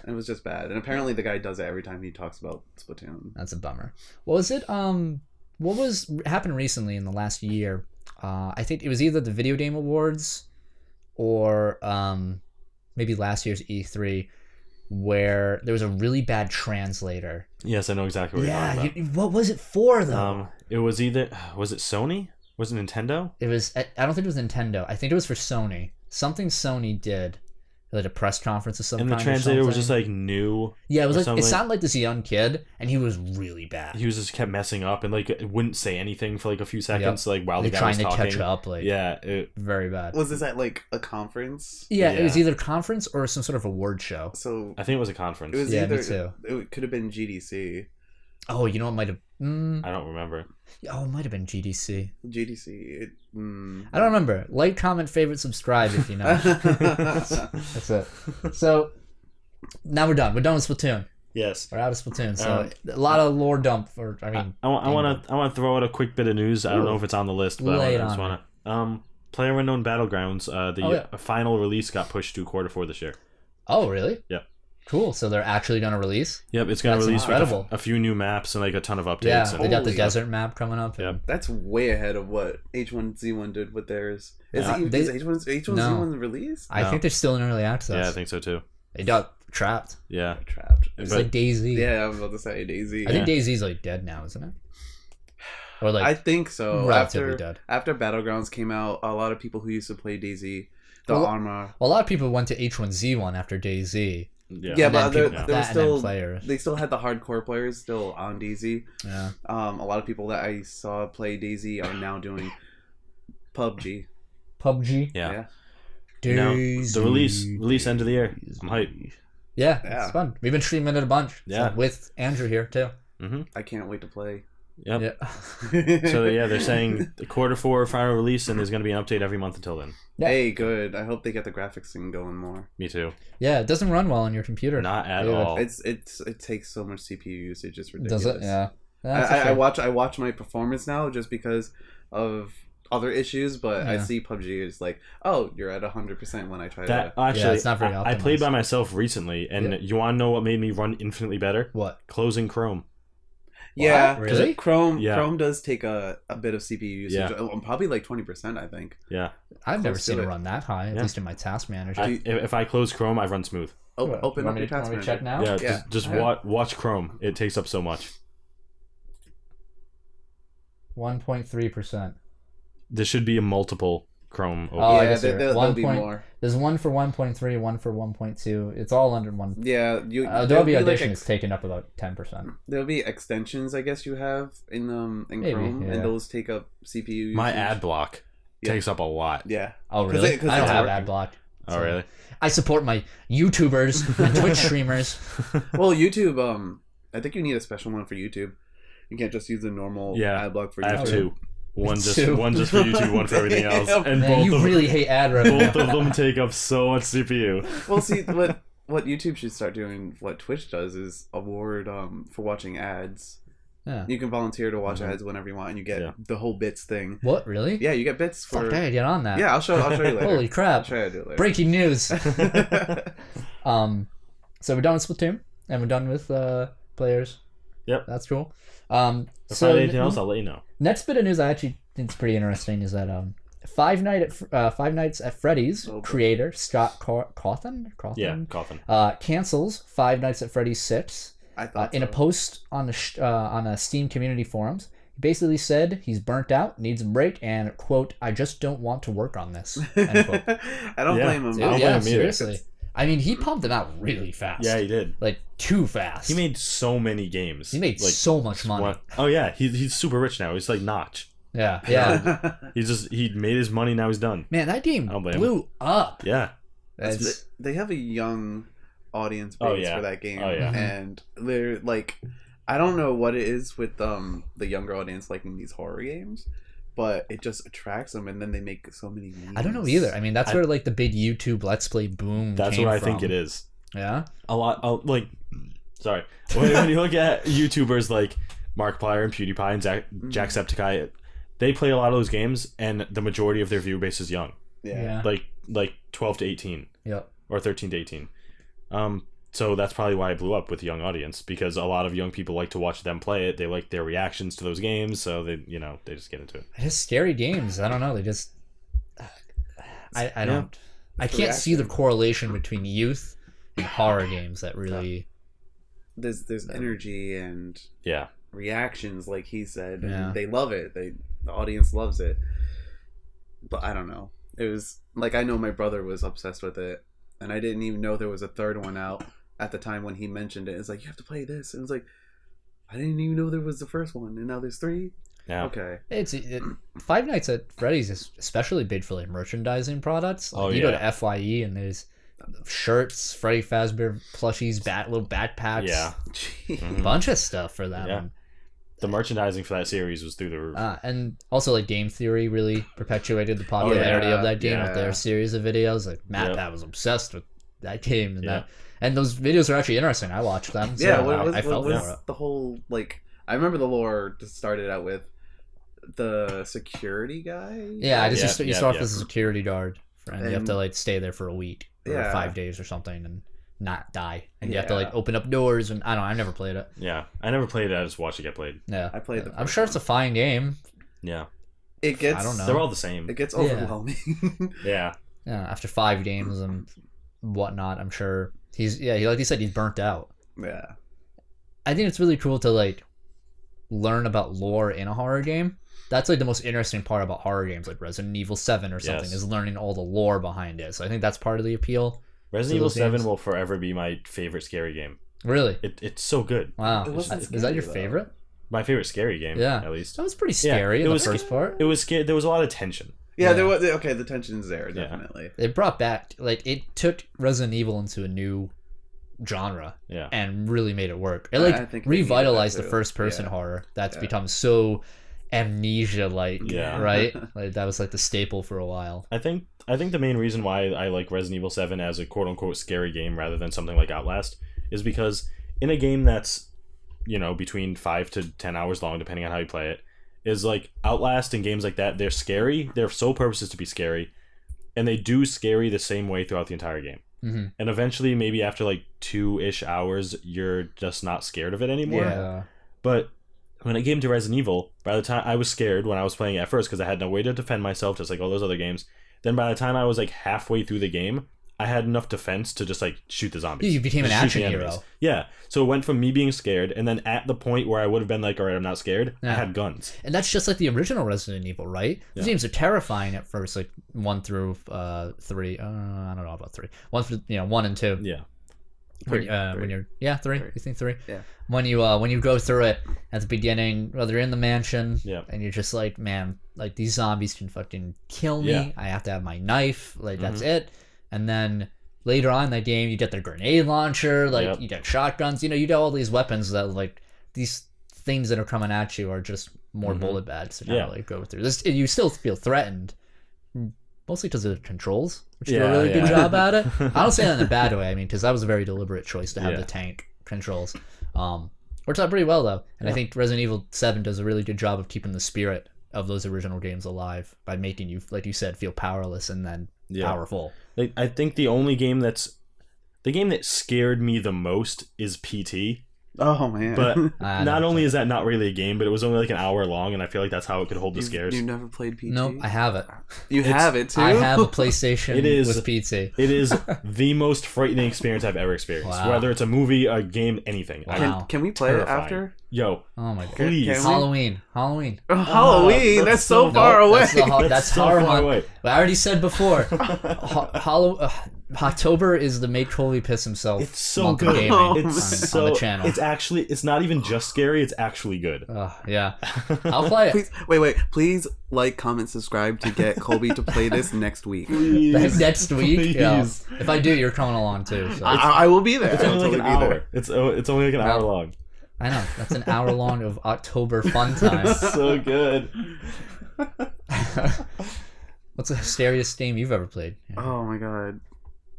It was just bad. And apparently the guy does it every time he talks about Splatoon. That's a bummer. What was it? What happened recently in the last year? I think it was either the Video Game Awards or maybe last year's E3, where there was a really bad translator. Yes, I know exactly what you're talking about. What was it for, though? It was was it Sony? Was it Nintendo? It was. I don't think it was Nintendo. I think it was for Sony. Something Sony did. Like a press conference or something. And the translator was just like new. Yeah, it was like something. It sounded like this young kid, and he was really bad. He was just kept messing up and like wouldn't say anything for like a few seconds, like while the guy was talking. Trying to catch up, like very bad. Was this at like a conference? Yeah, it was either a conference or some sort of award show. So I think it was a conference. It was me too. It could have been GDC. Oh, you know, it might have. I don't remember. Oh, it might have been GDC. GDC. I don't remember. Like, comment, favorite, subscribe if you know. That's it. So now we're done. We're done with Splatoon. Yes, we're out of Splatoon. So a lot of lore dump. I want to throw out a quick bit of news. I don't know if it's on the list, but I just want to. PlayerUnknown Battlegrounds. The final release got pushed to Q4 this year. Oh, really? Yep. Cool. So they're actually going to release? Yep, it's going to release with a few new maps and like a ton of updates. Yeah, they got the desert map coming up. Yep. That's way ahead of what H1Z1 did with theirs. Is H1Z1 released? I think they're still in early access. Yeah, I think so too. They got trapped. Yeah. Trapped. It's like DayZ. Yeah, I was about to say DayZ. I think DayZ's like dead now, isn't it? Or like I think so. relatively dead. After Battlegrounds came out, a lot of people who used to play DayZ, Arma. A lot of people went to H1Z1 after DayZ. Yeah, but there was still players. They still had the hardcore players still on DayZ. Yeah. A lot of people that I saw play DayZ are now doing PUBG. Yeah. DayZ. The release end of the year. I'm hyped. Yeah, it's fun. We've been streaming it a bunch. Yeah. So, with Andrew here too. Mm-hmm. I can't wait to play. Yep. Yeah. So they're saying the Q4 final release, and there's going to be an update every month until then. Yeah. Hey, good. I hope they get the graphics thing going more. Me too. Yeah, it doesn't run well on your computer. Not at all. It takes so much CPU usage. It's ridiculous. Does it? Yeah. I watch my performance now just because of other issues, but I see PUBG is like, oh, you're at 100% when I try that. Actually, it's not very optimized. I played by myself recently, and you want to know what made me run infinitely better? What? Closing Chrome. Yeah, really? Chrome does take a bit of CPU usage. Yeah. Probably like 20%, I think. Yeah. I've never Close seen to it it. run that high, at least in my task manager. If I close Chrome, I run smooth. Open up your task manager. Check now? Yeah, just watch Chrome. It takes up so much. 1.3%. There should be a multiple Chrome open. Oh, I Yeah, guess there'll be more. There's one for 1.3, one for 1.2. It's all under one. Yeah, Adobe Audition is taking up about 10%. There'll be extensions, I guess you have in Maybe, Chrome, yeah. and those take up CPU usage. My ad block takes up a lot. Yeah. Oh, really? Because I don't it's have working. ad block. Oh, really? I support my YouTubers and Twitch streamers. Well, YouTube, I think you need a special one for YouTube. You can't just use the normal ad block for YouTube. I have two. One just for YouTube, one for everything else. And Man, you really hate ad revenue. both of them take up so much CPU. Well, see, what YouTube should start doing, what Twitch does, is award for watching ads. Yeah. You can volunteer to watch ads whenever you want, and you get the whole bits thing. What, really? Yeah, you get bits for. Fuck, I gotta get on that. Yeah, I'll show you later. Holy crap. I'll show you how to do it later. Breaking news. So we're done with Splatoon, and we're done with players. Yep. That's cool. If I have anything else, I'll let you know. Next bit of news I actually think is pretty interesting is that Five Nights at Freddy's creator Scott Cawthon cancels Five Nights at Freddy's 6. I thought in a post on a Steam community forums. He basically said he's burnt out, needs a break, and quote, "I just don't want to work on this." End quote. I don't blame him. Dude, I don't blame him seriously. either. I mean, he pumped them out really fast. Yeah, he did. Like too fast. He made so many games. He made so much money. Oh yeah, he's super rich now. He's like Notch. Yeah. he made his money. Now he's done. Man, that game blew up. Yeah. They have a young audience base for that game. Oh yeah. And they're like, I don't know what it is with the younger audience liking these horror games, but it just attracts them, and then they make so many memes. I don't know either. I mean, that's where like the big YouTube Let's Play boom. That's what I think it is. Yeah. A lot. Sorry. When you look at YouTubers like Markiplier and PewDiePie and Jacksepticeye, they play a lot of those games, and the majority of their viewer base is young. Yeah. Like 12 to 18. Yep. Or 13 to 18. So that's probably why it blew up with a young audience, because a lot of young people like to watch them play it. They like their reactions to those games, so they just get into it. It is scary games. I don't know. They just I don't. I can't see the correlation between youth and horror games that really. There's energy and reactions, like he said, and they love it. The audience loves it, but I don't know. It was like, I know my brother was obsessed with it, and I didn't even know there was a third one out at the time when he mentioned it. It's like, you have to play this. And it was like, I didn't even know there was the first one, and now there's 3. Yeah. Okay. Five Nights at Freddy's is especially big for like merchandising products. Like, you go to FYE and there's shirts, Freddy Fazbear plushies, little backpacks, a bunch of stuff for them. Yeah. The merchandising for that series was through the roof. And also like Game Theory really perpetuated the popularity of that game with their series of videos. Like Matt was obsessed with that game and those videos are actually interesting. I watched them. So I felt for it. The whole, like, I remember the lore just started out with the security guy. Yeah, you start off as a security guard, and you have to like stay there for a week or 5 days or something, and not die, and you have to like open up doors, and I don't know. I never played it. Yeah, I never played it. I just watched it get played. Yeah, I played. I'm sure it's a fine game. Yeah, it gets. I don't know. They're all the same. It gets overwhelming. Yeah. After 5 games and whatnot, I'm sure he like you said, he's burnt out. Yeah. I think it's really cool to like learn about lore in a horror game. That's like the most interesting part about horror games, like Resident Evil 7 or something, is learning all the lore behind it. So I think that's part of the appeal. Resident Evil 7 will forever be my favorite scary game. Really? It's so good. Wow. Is that your favorite? My favorite scary game, at least. That was pretty scary in the first part. It was scary. There was a lot of tension. Yeah, there was. Okay, the tension's there, definitely. It brought back, like, it took Resident Evil into a new genre and really made it work. It, like, revitalized the first-person horror that's become so amnesia-like, right? Like, that was, like, the staple for a while. I think the main reason why I like Resident Evil 7 as a quote-unquote scary game rather than something like Outlast is because in a game that's, you know, between 5 to 10 hours long, depending on how you play it, is like Outlast and games like that, they're scary. Their sole purpose is to be scary, and they do scary the same way throughout the entire game. Mm-hmm. And eventually, maybe after like 2-ish hours, you're just not scared of it anymore. Yeah. But when I came to Resident Evil, by the time I was scared when I was playing it at first because I had no way to defend myself, just like all those other games. Then by the time I was like halfway through the game, I had enough defense to just like shoot the zombies. You became an action hero. Yeah. So it went from me being scared, and then at the point where I would have been like, all right, I'm not scared, I had guns. And that's just like the original Resident Evil, right? These games are terrifying at first, like 1 through 3. I don't know about 3. 1 and 2. Yeah. When you're 3. You think 3? Yeah. When you go through it at the beginning, whether you're in the mansion, yeah, and you're just like, man, like these zombies can fucking kill me. Yeah. I have to have my knife. Like that's it. And then later on in that game, you get the grenade launcher. Like you get shotguns. You know, you get all these weapons that like these things that are coming at you are just more bullet bags to kind of like go through. This you still feel threatened. Mostly because of the controls, which do a really good job at it. I don't say that in a bad way. I mean, because that was a very deliberate choice to have the tank controls. Works out pretty well, though. And I think Resident Evil 7 does a really good job of keeping the spirit of those original games alive by making you, like you said, feel powerless and then powerful. Like, I think the game that scared me the most is PT. Oh man! But not only is that not really a game, but it was only like an hour long, and I feel like that's how it could hold the scares. You never played PT? No, I have it. You have it too? I have a PlayStation with PT. It is the most frightening experience I've ever experienced. Wow. Whether it's a movie, a game, anything. Wow. Can we play it after? Yo. Oh my god. Please. Halloween. Oh, Halloween. That's so far away. That's so horror far month. away. I already said before. October is the Make Holy Piss himself. It's so month good. Of gaming on the channel. It's not even just scary. It's actually good. Yeah. I'll play it. Please, wait. Please like, comment, subscribe to get Colby to play this next week. Next week? Please. Yeah. If I do, you're coming along too. So. I will be there. It's only like an hour. It's only like an hour long. I know. That's an hour long of October fun time. So good. What's the scariest game you've ever played? Oh my god.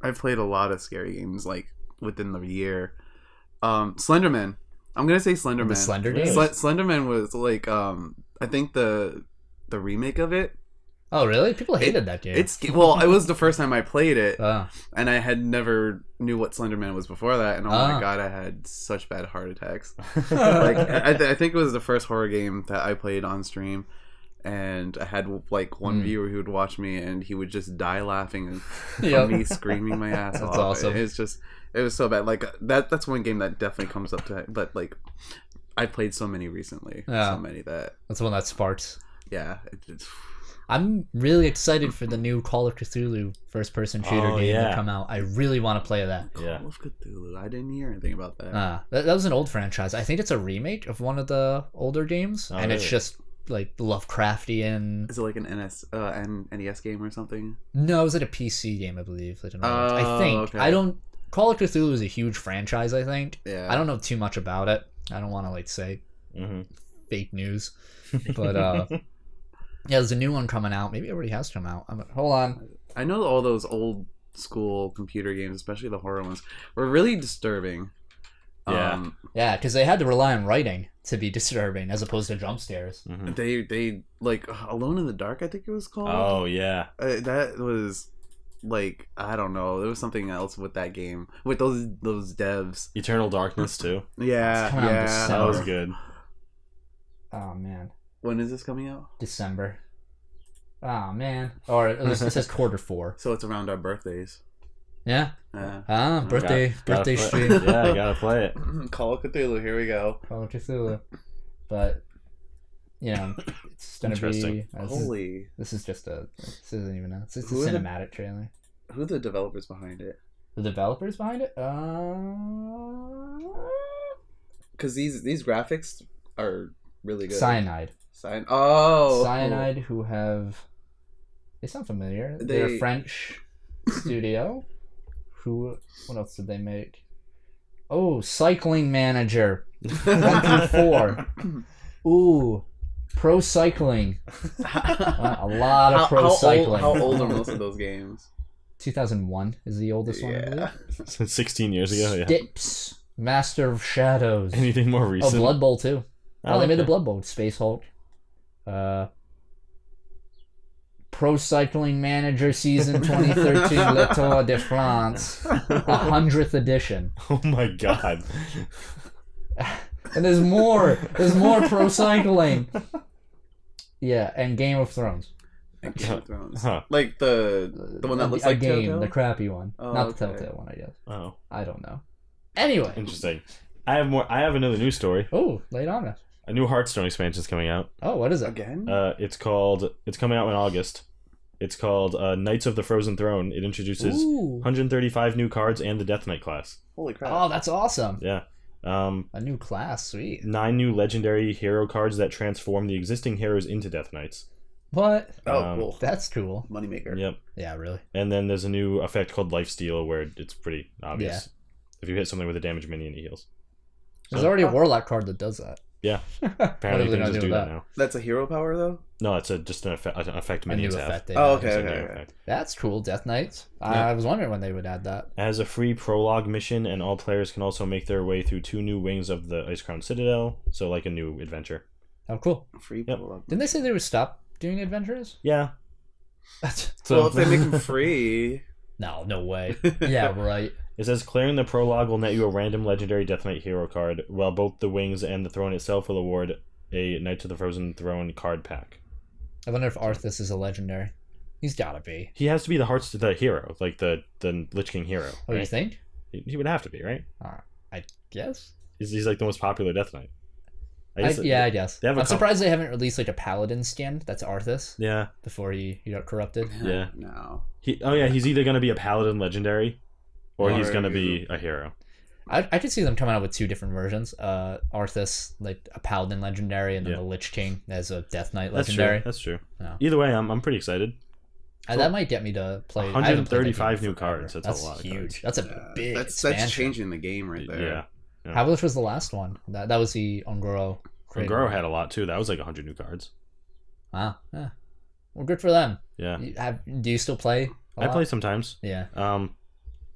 I've played a lot of scary games like within the year. Slenderman. I'm gonna say Slenderman. The Slender game? Slenderman was like I think the remake of it. Oh really? People hated that game. It was the first time I played it, and I had never knew what Slenderman was before that, and oh my god, I had such bad heart attacks. Like I think it was the first horror game that I played on stream, and I had like one viewer who would watch me, and he would just die laughing from me screaming my ass off. That's awesome. It was so bad. Like that's one game that definitely comes up to it, but like I played so many recently, so many that's the one that sparks. Yeah, it's. I'm really excited for the new Call of Cthulhu first-person shooter game to come out. I really want to play that. Call of Cthulhu. I didn't hear anything about that. That was an old franchise. I think it's a remake of one of the older games, and it's just like Lovecraftian. Is it like an NES game or something? No, it was like a PC game, I believe. I think. Okay. Call of Cthulhu is a huge franchise, I think. Yeah. I don't know too much about it. I don't want to like say fake news, but yeah, there's a new one coming out. Maybe it already has come out. Hold on. I know all those old school computer games, especially the horror ones, were really disturbing. Yeah. Yeah, because they had to rely on writing to be disturbing as opposed to jump scares. Mm-hmm. They like Alone in the Dark, I think it was called. Oh yeah. That was like, I don't know. There was something else with that game with those devs. Eternal Darkness too. Yeah, that was good. Oh man. When is this coming out? December. Oh man. Or it says Q4. So it's around our birthdays. Yeah. Birthday stream. Yeah, I gotta play it. Call of Cthulhu. Here we go. Call of Cthulhu. but it's gonna be. This is just a. This isn't even a. It's just a cinematic trailer. Who are the developers behind it? The developers behind it? Because these graphics are really good. Cyanide. Oh. Cyanide, who have. They sound familiar. They're a French studio. What else did they make? Oh, Cycling Manager 1 through 4. Ooh, Pro Cycling. A lot of Pro Cycling. How old are most of those games? 2001 is the oldest one, I believe. 16 years ago, yeah. Stips, Master of Shadows. Anything more recent? Oh, Blood Bowl too. They made the Blood Bowl. Space Hulk. Pro Cycling Manager Season 2013 Le Tour de France, 100th edition. Oh my god! And there's more. There's more Pro Cycling. Yeah, and Game of Thrones. Game of Thrones. Like the one that looks like game, Telltale? the crappy one, not the Telltale one, I guess. Oh, I don't know. Anyway, interesting. I have another news story. Oh, lay it on us. A new Hearthstone expansion is coming out. Oh, what is it again? It's coming out in August. It's called Knights of the Frozen Throne. It introduces 135 new cards and the Death Knight class. Holy crap! Oh, that's awesome. Yeah. A new class, sweet. 9 new legendary hero cards that transform the existing heroes into Death Knights. What? Cool. That's cool. Moneymaker. Yep. Yeah, really. And then there's a new effect called Lifesteal where it's pretty obvious. Yeah. If you hit something with a damage minion, it heals. There's already a Warlock card that does that. Yeah. Apparently you can just do that now. That's a hero power, though? No, it's just an effect minions have. Effect, okay. That's cool. Death Knights. Yeah. I was wondering when they would add that. It has a free prologue mission, and all players can also make their way through 2 new wings of the Icecrown Citadel, so like a new adventure. Oh, cool. Free prologue. Didn't they say they would stop doing adventures? Yeah. Well, if they make them free... No way. Yeah, right. It says clearing the prologue will net you a random legendary Death Knight hero card, while both the wings and the throne itself will award a Knights of the Frozen Throne card pack. I wonder if Arthas is a legendary. He's gotta be. He has to be the hero, like the Lich King hero. Oh, right? You think? He would have to be, right? I guess. He's like the most popular Death Knight. I guess. I'm surprised they haven't released like a paladin skin that's Arthas. Yeah. Before he got corrupted. Yeah. No. He's either gonna be a paladin legendary, or he's gonna be a hero. I could see them coming out with 2 different versions. Arthas, like a paladin legendary, and then the Lich King as a Death Knight legendary. That's true. No. Either way, I'm pretty excited. That might get me to play. 135 new cards. That's a lot. Huge. Of cards. That's a big. That's changing the game right there. Yeah. How much was the last one? That was the Ongoro. Ongoro had a lot too. That was like 100 new cards. Wow. Yeah. Well, good for them. Yeah. Do you still play? I play sometimes. Yeah.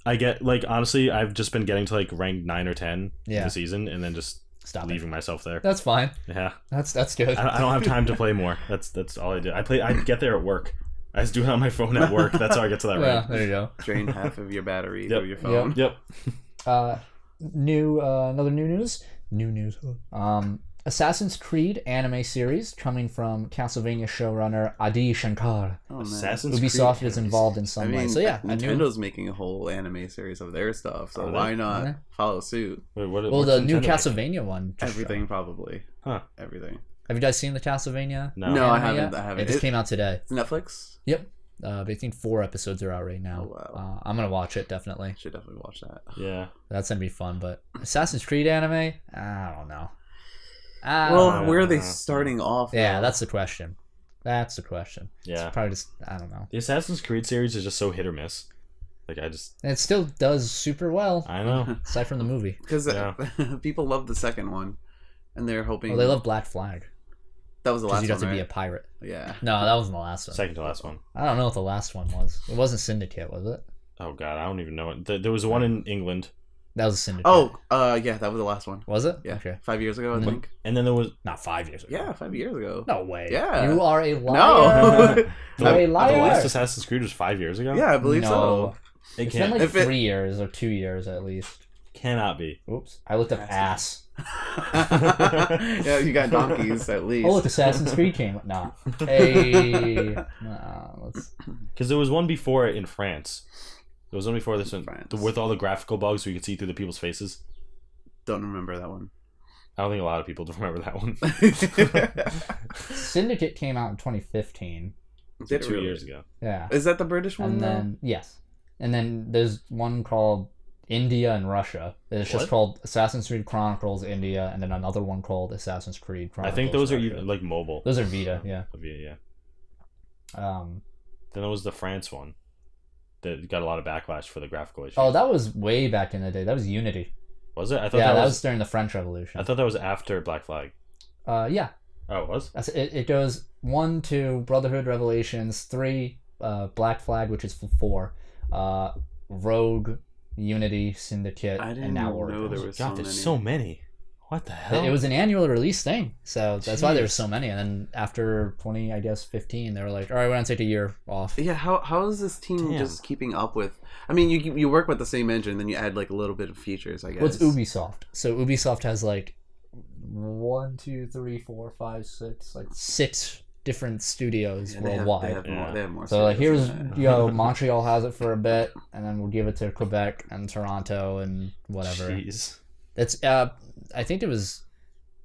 I get honestly, I've just been getting to rank 9 or 10 in the season, and then just leaving myself there. That's fine. Yeah. That's good. I don't have time to play more. That's all I do. I get there at work. I just do it on my phone at work. That's how I get to that rank. Yeah, there you go. Drain half of your battery through your phone. Yep. Another new news. Assassin's Creed anime series coming from Castlevania showrunner Adi Shankar. Ubisoft is involved in some way. So yeah, Nintendo's making a whole anime series of their stuff. So why not follow suit? Wait, the new Castlevania one. Everything probably. Huh? Everything. Have you guys seen the Castlevania? No, I haven't. It just came out today. It's Netflix. Yep. I think 4 episodes are out right now. Oh, wow. I'm gonna watch it definitely. Should definitely watch that. Yeah. That's gonna be fun. But Assassin's Creed anime, I don't know. Well, where are they starting off? Yeah, that's the question. Yeah. It's probably just, I don't know. The Assassin's Creed series is just so hit or miss. It still does super well. I know. Aside from the movie. Because people love the second one, and they're hoping. Well, they love Black Flag. That was the last one. Because you got to be a pirate. Yeah. No, that wasn't the last one. Second to last one. I don't know what the last one was. It wasn't Syndicate, was it? Oh god, I don't even know it. There was one in England. That was a Syndicate. Oh, yeah, that was the last one. Was it? Yeah. Okay. 5 years ago, I think. And then there was not 5 years ago. Yeah, 5 years ago. No way. Yeah. You are a liar. No. You're a liar. The last Assassin's Creed was 5 years ago. Yeah, I believe so. It's been like 3 years or 2 years at least. Cannot be. Oops. I looked up ass. Yeah, you got donkeys at least. Oh, look, Assassin's Creed came. Nah. Hey. Because there was one before it in France. There was one before this one with all the graphical bugs, so you could see through the people's faces. Don't remember that one. I don't think a lot of people remember that one. Syndicate came out in 2015. Did 2 years ago. Yeah. Is that the British one? And then yes, and then there's one called India and Russia. It's just called Assassin's Creed Chronicles India, and then another one called Assassin's Creed Chronicles. I think those Russia. are even like mobile. Those are Vita, yeah. Vita, yeah. Then there was the France one that got a lot of backlash for the graphical issues. Oh, that was way back in the day. That was Unity. Was it? I thought that was during the French Revolution. I thought that was after Black Flag. Yeah. Oh, it was? It goes 1, 2, Brotherhood Revelations, 3, Black Flag, which is 4, Rogue, Unity, Syndicate, and now Origins. There was there's so many. What the hell? It was an annual release thing, so that's why there were so many. And then after 2015, they were like, all right, we're going to take a year off. Yeah, how is this team just keeping up with... I mean, you work with the same engine, then you add like a little bit of features, I guess. Well, it's Ubisoft. So Ubisoft has like 1, 2, 3, 4, 5, 6, like 6 different studios worldwide. They have more so like here's Montreal has it for a bit, and then we'll give it to Quebec and Toronto and whatever. Jeez. It's I think it was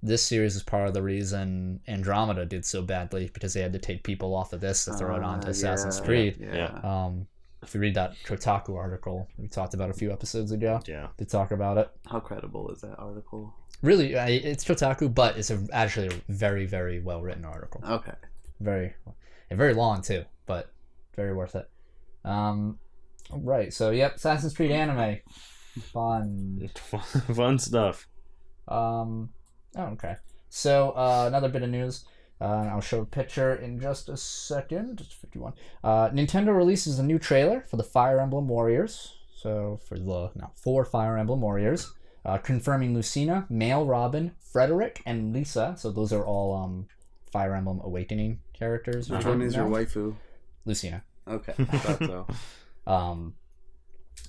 this series is part of the reason Andromeda did so badly, because they had to take people off of this to throw it onto Assassin's Creed. Yeah. If you read that Kotaku article we talked about a few episodes ago, they talk about it. How credible is that article? Really, it's Kotaku, but it's actually a very, very well written article. Okay. Very long too, but very worth it. Right. So Assassin's Creed anime, fun stuff. Okay. So another bit of news. I'll show a picture in just a second. It's 51. Nintendo releases a new trailer for the Fire Emblem Warriors. So for Fire Emblem Warriors. Confirming Lucina, Male Robin, Frederick, and Lisa. So those are all Fire Emblem Awakening characters. Which one is your waifu? Lucina. Okay, I thought so.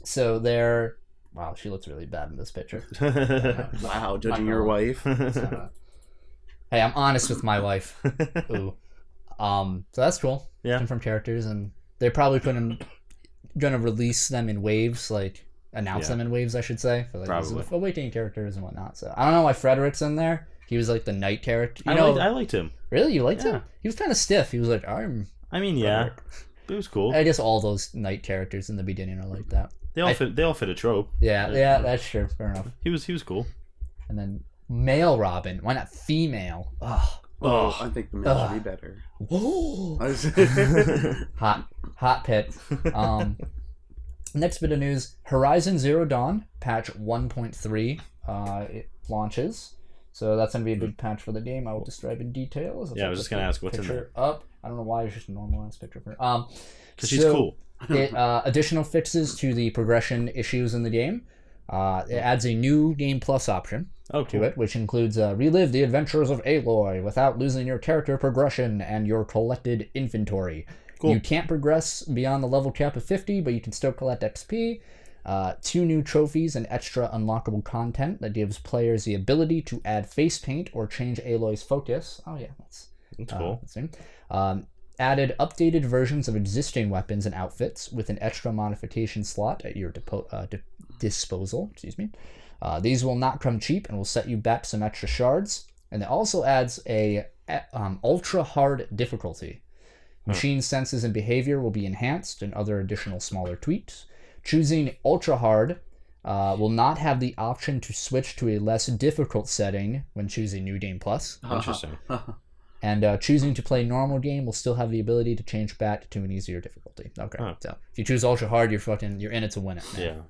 So they're... Wow, she looks really bad in this picture. Wow, judging your wife. Hey, I'm honest with my wife. Ooh. So that's cool. Yeah. Confirmed characters, and they're probably gonna release them in waves, like announce them in waves, I should say, for like Awakening characters and whatnot. So I don't know why Frederick's in there. He was like the knight character. I liked him. Really, you liked him? He was kind of stiff. He was like, Frederick. It was cool. I guess all those knight characters in the beginning are like that. They all fit a trope. Yeah, that's true. Fair enough. He was cool. And then Male Robin. Why not female? Oh, I think the male should be better. Whoa. Hot pit. Next bit of news: Horizon Zero Dawn patch 1.3 it launches. So that's going to be a big patch for the game. I will describe in detail. I was just going to ask what's in there. Up. I don't know why it's just a normal ass picture for because she's cool. Additional fixes to the progression issues in the game. It adds a new Game Plus option to it, which includes relive the adventures of Aloy without losing your character progression and your collected inventory. Cool. You can't progress beyond the level cap of 50, but you can still collect XP. 2 new trophies and extra unlockable content that gives players the ability to add face paint or change Aloy's focus. Oh yeah, that's cool. Added updated versions of existing weapons and outfits with an extra modification slot at your disposal. These will not come cheap and will set you back some extra shards. And it also adds a ultra hard difficulty. Machine senses and behavior will be enhanced, and other additional smaller tweaks. Choosing ultra hard will not have the option to switch to a less difficult setting when choosing New Game Plus. Interesting. And choosing to play normal game will still have the ability to change back to an easier difficulty. Okay, so if you choose ultra hard, you're in it to win it. Man. Yeah.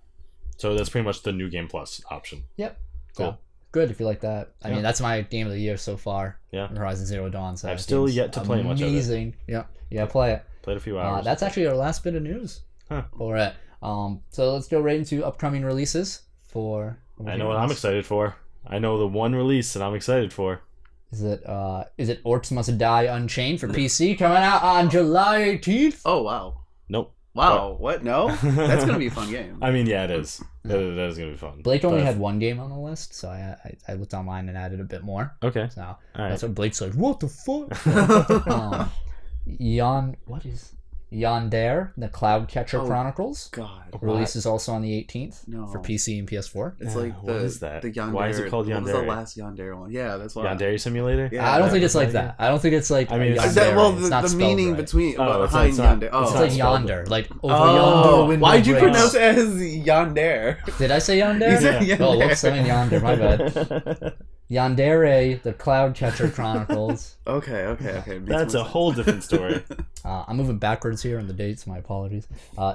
So that's pretty much the New Game Plus option. Yep. Cool. So, good if you like that. I mean, that's my game of the year so far. Yeah. Horizon Zero Dawn. So I've still yet to play much of it. Amazing. Yeah, play it. Played a few hours. That's actually our last bit of news. For it. So let's go right into upcoming releases for. I know what I'm excited for. I know the one release that I'm excited for. Is it Orcs Must Die Unchained for PC coming out on July 18th? Oh wow. Nope. Wow, what? No? That's going to be a fun game. I mean, yeah, it is. That is going to be fun. Blake only had one game on the list, so I looked online and added a bit more. Okay. So that's what Blake's like, what the fuck? What is Yandere, the Cloudcatcher Chronicles. God. Release is also on the 18th for PC and PS4. It's like what is that? The Yandere. Why is it called Yandere? What was the last Yandere one? Yeah, that's why. Yandere Simulator? Yeah, I don't think it's like that. I don't think it's like. I mean, the meaning between behind Yandere. It's like yonder, like over yonder. Why'd you pronounce it as Yandere? Did I say Yandere? You said Yandere. Oh, whoops, I mean yonder. My bad. Yandere, the Cloudcatcher Chronicles. Okay. That's a whole different story. I'm moving backwards here on the dates. My apologies.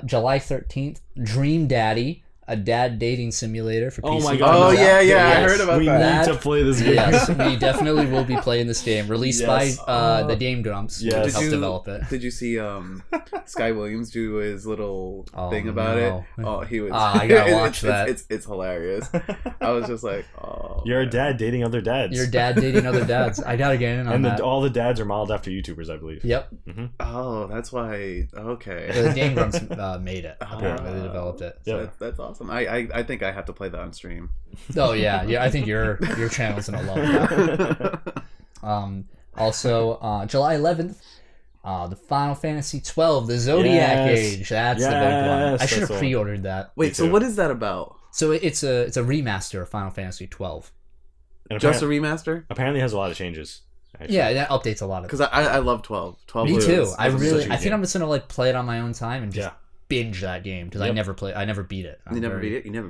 July 13th, Dream Daddy, a dad dating simulator for PC. Oh my god. Oh yeah, yes. I heard about that. We need to play this game. Yes, we definitely will be playing this game. Released by the Game Grumps. Yes. Who helped develop it. Did you see Sky Williams do his little thing about it? Oh, he was. I gotta watch that. It's hilarious. I was just like, you're a dad dating other dads. Your dad dating other dads. I gotta get in on that. And all the dads are modeled after YouTubers, I believe. Yep. Mm-hmm. Oh, that's why. Okay. The Game Grumps made it. Apparently, they developed it. So that's awesome. I think I have to play that on stream. Oh yeah. I think your channel's gonna love that. Also, July 11th, the Final Fantasy 12, the Zodiac Age. That's the big one. I should have pre-ordered that. Wait, so what is that about? So it's a remaster of Final Fantasy 12. Just a remaster? Apparently, it has a lot of changes. Actually. Yeah, that updates a lot of. Because I love 12. 12. Me too. I think game. I'm just gonna play it on my own time and just binge that game because I never beat it. You never beat it. Never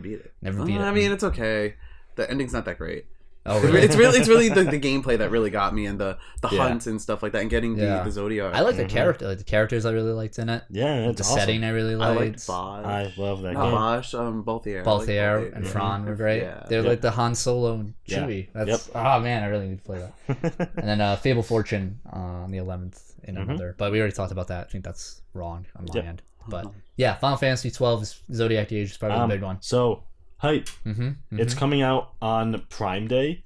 beat it. I mean, it's okay. The ending's not that great. Oh, really? It's really the gameplay that really got me, and the hunts and stuff like that, and getting the Zodiac. I like the character, like the characters I really liked in it. Yeah, it's the awesome. setting I really liked. I liked Bosch. I love that game. Bosch, Balthier. Balthier and Fran were great. Yeah. They're like the Han Solo and Chewie. That's oh man, I really need to play that. And then Fable Fortune on the 11th in another, but we already talked about that. I think that's wrong on my end. But yeah, Final Fantasy 12 is Zodiac Age is probably the big one. So hype. It's coming out on Prime Day.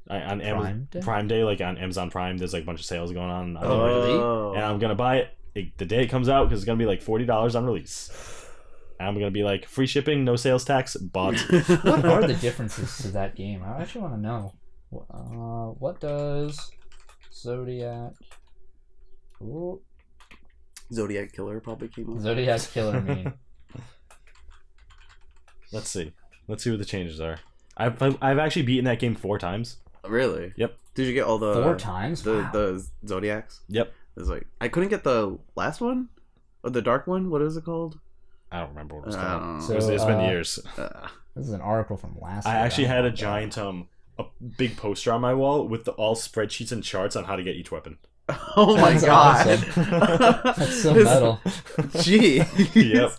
On Prime Day, like on Amazon Prime, there's like a bunch of sales going on. Really? And I'm gonna buy it the day it comes out because it's gonna be like $40 on release. And I'm gonna be like free shipping, no sales tax, bought. What are the differences to that game? I actually want to know. What does Zodiac? Ooh. Zodiac Killer probably came out. Zodiac Killer mean? Let's see what the changes are. I've actually beaten that game 4 times. Really? Yep. Did you get all the 4 times? The Zodiacs? Yep. It's like I couldn't get the last one, or the dark one. What is it called? I don't remember what it was called. So, it's been years. This is an article from last year. I actually had a giant a big poster on my wall with all spreadsheets and charts on how to get each weapon. Oh my god! Awesome. That's so metal. Gee. Yep.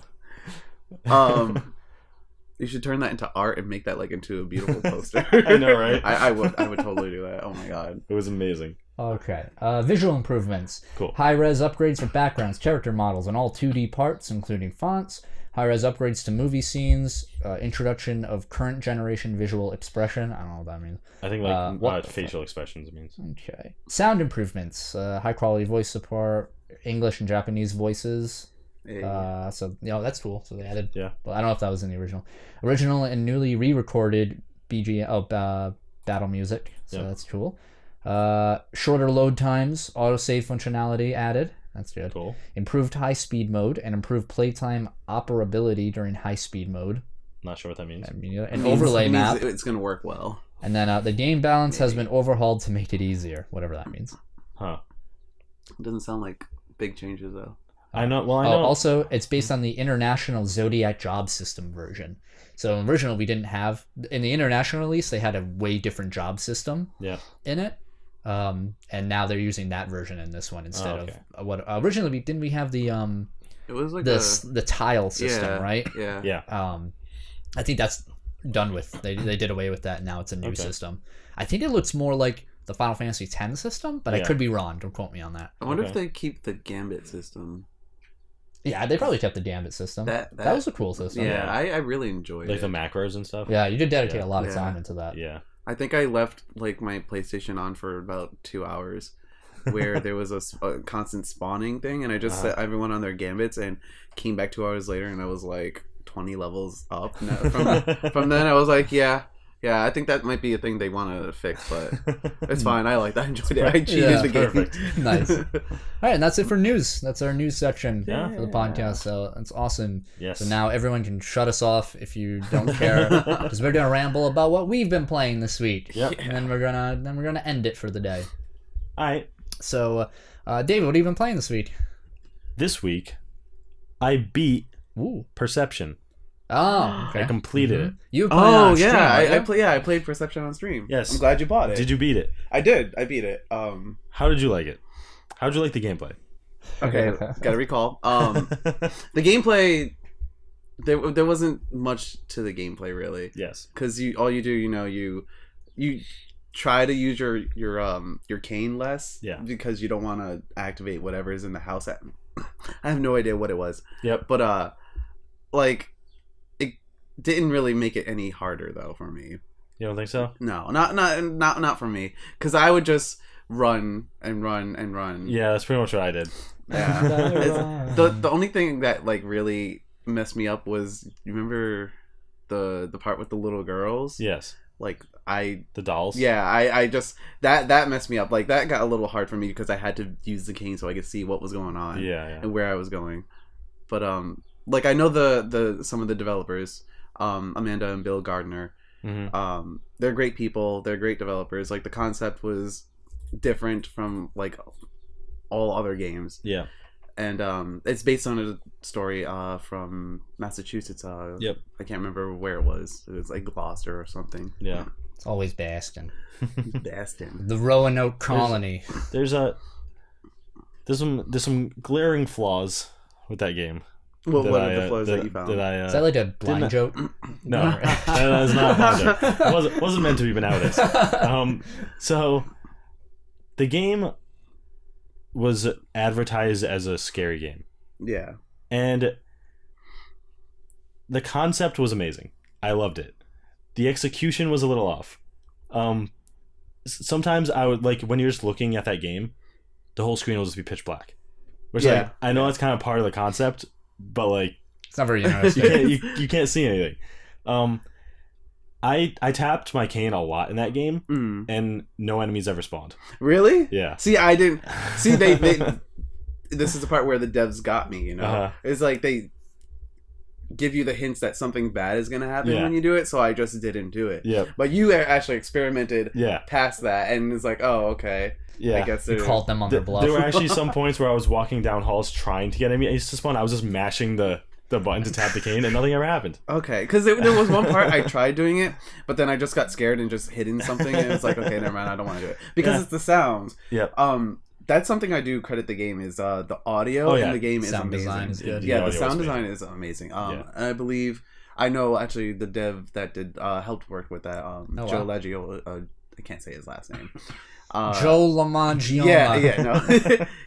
You should turn that into art and make that like into a beautiful poster. I know, right? I would totally do that. Oh my god. It was amazing. Okay. Visual improvements. Cool. High-res upgrades for backgrounds, character models, and all 2D parts, including fonts. High-res upgrades to movie scenes. Introduction of current generation visual expression. I don't know what that means. I think like facial expressions it means. Okay. Sound improvements. High-quality voice support. English and Japanese voices. Hey. So that's cool. So they added. Yeah. Well, I don't know if that was in the original and newly re-recorded battle music. So that's cool. Shorter load times, autosave functionality added. That's good. Cool. Improved high-speed mode and improved playtime operability during high-speed mode. Not sure what that means. An overlay map. It's gonna work well. And then the game balance has been overhauled to make it easier, whatever that means. Huh. It doesn't sound like big changes though. I know. Well, I know. Also, it's based on the International Zodiac Job System version. So originally, we didn't have in the international release. They had a way different job system. In it, and now they're using that version in this one instead of what originally we have the It was like the tile system, right? Yeah. I think that's done with. They did away with that. And now it's a new system. I think it looks more like the Final Fantasy X system, but I could be wrong. Don't quote me on that. I wonder if they keep the Gambit system. Yeah, they probably kept the Gambit system. That was a cool system. Yeah, I really enjoyed like it. the macros and stuff. Yeah, you did dedicate a lot of time into that. Yeah. I think I left like my PlayStation on for about 2 hours, where there was a constant spawning thing, and I just set everyone on their Gambits and came back 2 hours later, and I was like 20 levels up. From then, I was like, yeah, Yeah, I think that might be a thing they want to fix, but it's fine. I like that. I enjoyed it. I cheated the game. Perfect. Nice. All right, and that's it for news. That's our news section for the podcast. So that's awesome. Yes. So now everyone can shut us off if you don't care, because we're gonna ramble about what we've been playing this week. Yep. And then we're gonna end it for the day. All right. So, David, what have you been playing this week? This week, I beat Perception. Oh, okay. I completed it. You played on stream, I played Perception on stream. Yes. I'm glad you bought it. Did you beat it? I did. I beat it. How did you like it? How did you like the gameplay? Okay, gotta recall. The gameplay, there wasn't much to the gameplay really. Yes. Because all you do, you try to use your cane less. Yeah. Because you don't want to activate whatever's in the house. I have no idea what it was. Yep. But it didn't really make it any harder though for me. You don't think so? No, not for me. Because I would just run and run and run. Yeah, that's pretty much what I did. Yeah. The only thing that really messed me up was, you remember the part with the little girls? Yes. The dolls. Yeah, I just that messed me up. That got a little hard for me because I had to use the cane so I could see what was going on. Yeah. And where I was going. But I know the some of the developers, Amanda and Bill Gardner. Mm-hmm. They're great people. They're great developers. The concept was different from all other games. Yeah. And it's based on a story from Massachusetts. Yep. I can't remember where it was. It was Gloucester or something. Yeah. It's always Baston. Baston. The Roanoke colony. There's some glaring flaws with that game. What are the flaws that you found? Is that a blind joke? No, that is not a blind joke. It wasn't meant to be nowadays. So the game was advertised as a scary game. Yeah. And the concept was amazing. I loved it. The execution was a little off. Sometimes I would when you're just looking at that game, the whole screen will just be pitch black. Which I know that's kind of part of the concept, but it's not very interesting. you can't see anything. I tapped my cane a lot in that game, and no enemies ever spawned. Really? Yeah. See, I didn't. See, they this is the part where the devs got me. It's they give you the hints that something bad is going to happen when you do it, so I just didn't do it. Yep. But you actually experimented past that, and it's oh, okay. Yeah. I guess you called them on their bluff. There were actually some points where I was walking down halls trying to get enemies to spawn. I was just mashing the button to tap the cane, and nothing ever happened. Okay, because there was one part I tried doing it, but then I just got scared and just hit in something, and it's okay, never mind, I don't want to do it. Because it's the sounds. Yep. That's something I do credit the game is the audio in the game is sound amazing. Design is good. Yeah, the sound design is amazing. And I believe I know actually the dev that did helped work with that. Joe Leggio. I can't say his last name. Joe Lamaggione. No.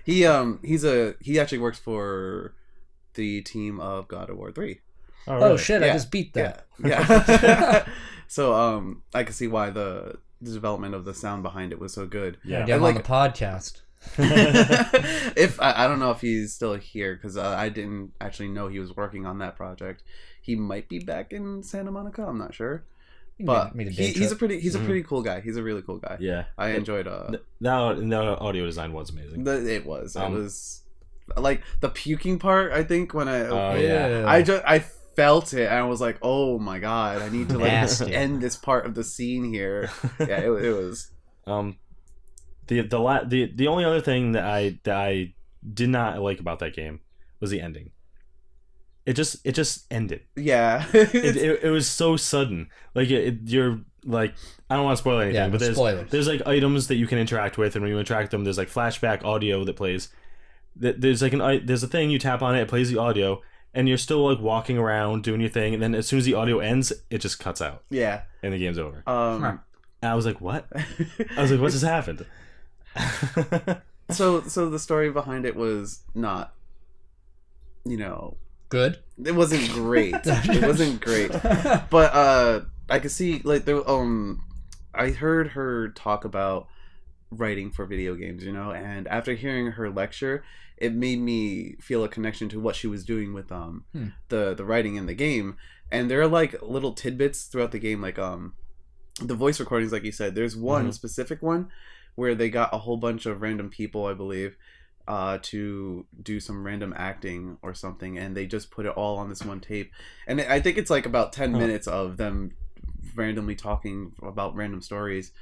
He actually works for the team of God of War 3. Oh, really? Shit! I just beat that. Yeah. So I can see why the development of the sound behind it was so good. Yeah, get him on the podcast. If I don't know if he's still here because I didn't actually know he was working on that project. He might be back in Santa Monica. I'm not sure. But he's a pretty cool guy. He's a really cool guy. Yeah, I enjoyed the audio design was amazing. It was the puking part. I think when I felt it and I was oh my god, I need to end this part of the scene here. Yeah, it was. The only other thing that I did not like about that game was the ending. It just ended. Yeah. it was so sudden. You're I don't want to spoil anything, but there's items that you can interact with, and when you interact with them, there's flashback audio that plays. There's a thing you tap on it plays the audio, and you're still walking around doing your thing, and then as soon as the audio ends, it just cuts out. Yeah. And the game's over. And I was what? I was what just happened? So the story behind it was not, good. It wasn't great. It wasn't great. But I could see I heard her talk about writing for video games, and after hearing her lecture, it made me feel a connection to what she was doing with the writing in the game. And there are little tidbits throughout the game, the voice recordings, like you said, there's one specific one where they got a whole bunch of random people, I believe, to do some random acting or something, and they just put it all on this one tape. And I think it's like about 10 minutes of them randomly talking about random stories.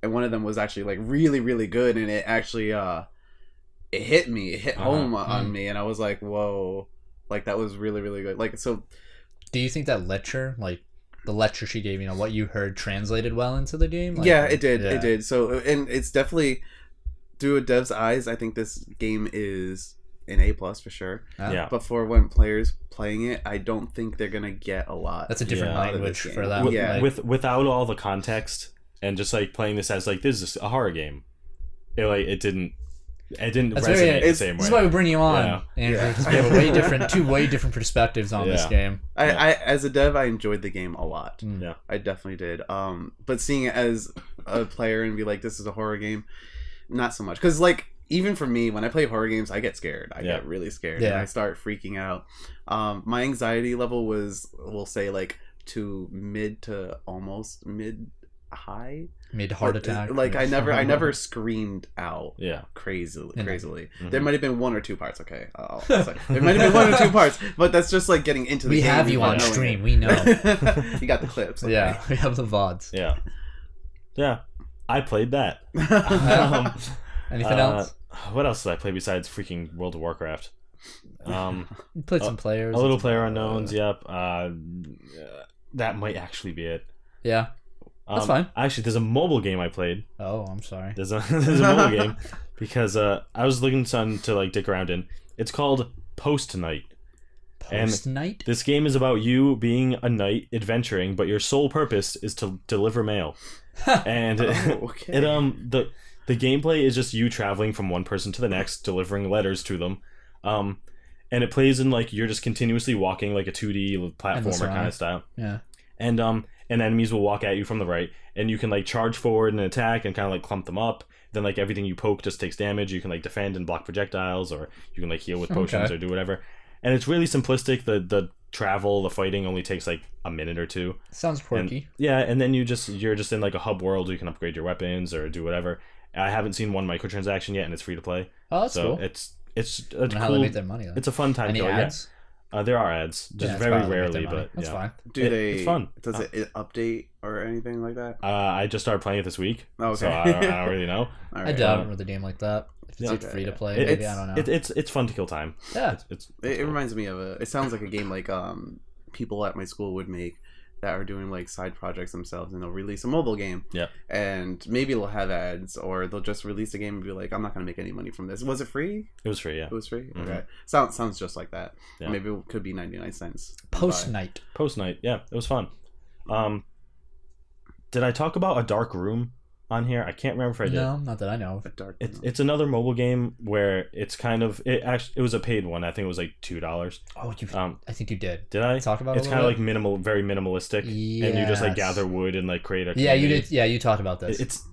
And one of them was actually like really, really good, and it actually it hit me. It hit home on me, and I was like, whoa, like that was really, really good. Like, so do you think that lecture, like the lecture she gave, what you heard translated well into the game? Like, yeah, it did. Yeah. It did. So, and it's definitely through a dev's eyes, I think this game is an A+ for sure. Yeah. But for when players playing it, I don't think they're gonna get a lot. That's a different language for that. Yeah. Without all the context and just like playing this as like this is a horror game, it didn't resonate the same way. This is why we bring you on, Andrew. Yeah. We have two way different perspectives on this game. I as a dev, I enjoyed the game a lot. Yeah, I definitely did. But seeing it as a player and be like, this is a horror game, not so much. Because like, even for me, when I play horror games, I get scared. I get really scared, and I start freaking out. My anxiety level was, we'll say, like mid to almost mid high. Mid heart attack. Like I never screamed out. Yeah. Crazily. Mm-hmm. There might have been 1 or 2 parts. Okay, there might have been 1 or 2 parts, but that's just like getting into the game. We have you on stream. We know. You got the clips. Okay. Yeah, we have the VODs. Yeah. I played that. Anything else? What else did I play besides freaking World of Warcraft? You played some players. A little PlayerUnknown's. Yep. That might actually be it. Yeah. That's fine. Actually, there's a mobile game I played. Oh, I'm sorry. There's a mobile game because I was looking to like dick around in. It's called Post Night. Post Night? This game is about you being a knight adventuring, but your sole purpose is to deliver mail. And the gameplay is just you traveling from one person to the next, delivering letters to them. And it plays in like you're just continuously walking like a 2D platformer kind of style. Yeah. And enemies will walk at you from the right, and you can like charge forward and attack and kind of like clump them up. Then like everything you poke just takes damage. You can like defend and block projectiles, or you can like heal with potions or do whatever. And it's really simplistic. The travel, the fighting only takes like a minute or 2. Sounds quirky. And then you're just in like a hub world where you can upgrade your weapons or do whatever. I haven't seen one microtransaction yet, and it's free to play. Oh, that's cool. It's cool. How they make their money, though. It's a fun time. Any ads? There are ads, just very rarely, but that's fine. It's fun. Does it update or anything like that? I just started playing it this week, so I don't really know. I doubt with a game like that. If it's free to play, maybe, I don't know. It's fun to kill time. Yeah, it reminds me of it sounds like a game like people at my school would make that are doing like side projects themselves, and they'll release a mobile game. Yeah. And maybe they'll have ads, or they'll just release a game and be like, I'm not going to make any money from this. Was it free? It was free, yeah. It was free? Mm-hmm. Okay. Sounds just like that. Yeah. Maybe it could be 99 cents. Post Night, yeah. It was fun. Did I talk about A Dark Room on here? I can't remember if I did. No, not that I know of. It's another mobile game where it's kind of it was a paid one. I think it was like $2. Oh, I think you did. Did I talk about? It's kind of like very minimalistic, and you just like gather wood and like create a community. Yeah, you did. Yeah, you talked about this. It's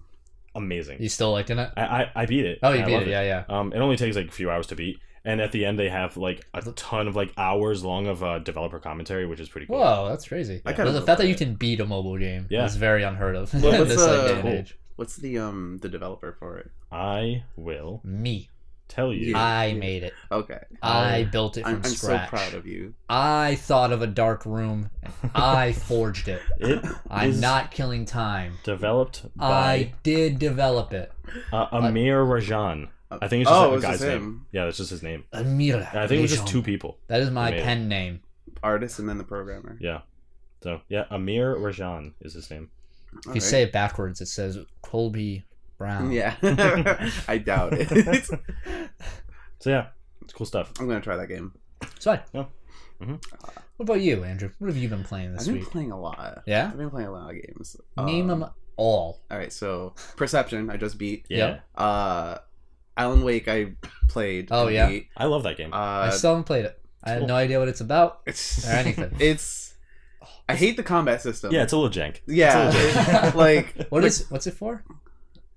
amazing. You still liked it? I beat it. Oh, you beat it. Yeah. It only takes like a few hours to beat. And at the end, they have like a ton of like hours long of developer commentary, which is pretty cool. Whoa, that's crazy. Yeah. The fact that you can beat a mobile game is very unheard of in this day and age. What's the developer for it? I will tell you. I made it. Okay. I built it from scratch. I'm so proud of you. I thought of A Dark Room. I forged it. I'm not killing time. Developed by... I did develop it. Amir Rajan. I think it's just like a guy's name. Yeah, that's just his name. Amir. I think it was just 2 people. That is my pen name. Artist and then the programmer. Yeah. So, yeah, Amir Rajan is his name. If you say it backwards, it says Colby Brown. Yeah. I doubt it. So, yeah, it's cool stuff. I'm going to try that game. It's fine. Yeah. Mm-hmm. What about you, Andrew? What have you been playing this week? I've been playing a lot. Yeah? I've been playing a lot of games. Name them all. All right, so Perception, I just beat. Yeah. Alan Wake, I played. Oh, yeah? beat. I love that game. I still haven't played it. I have no idea what it's about or anything. I hate the combat system. Yeah, it's a little jank. Yeah. Like... What's it for?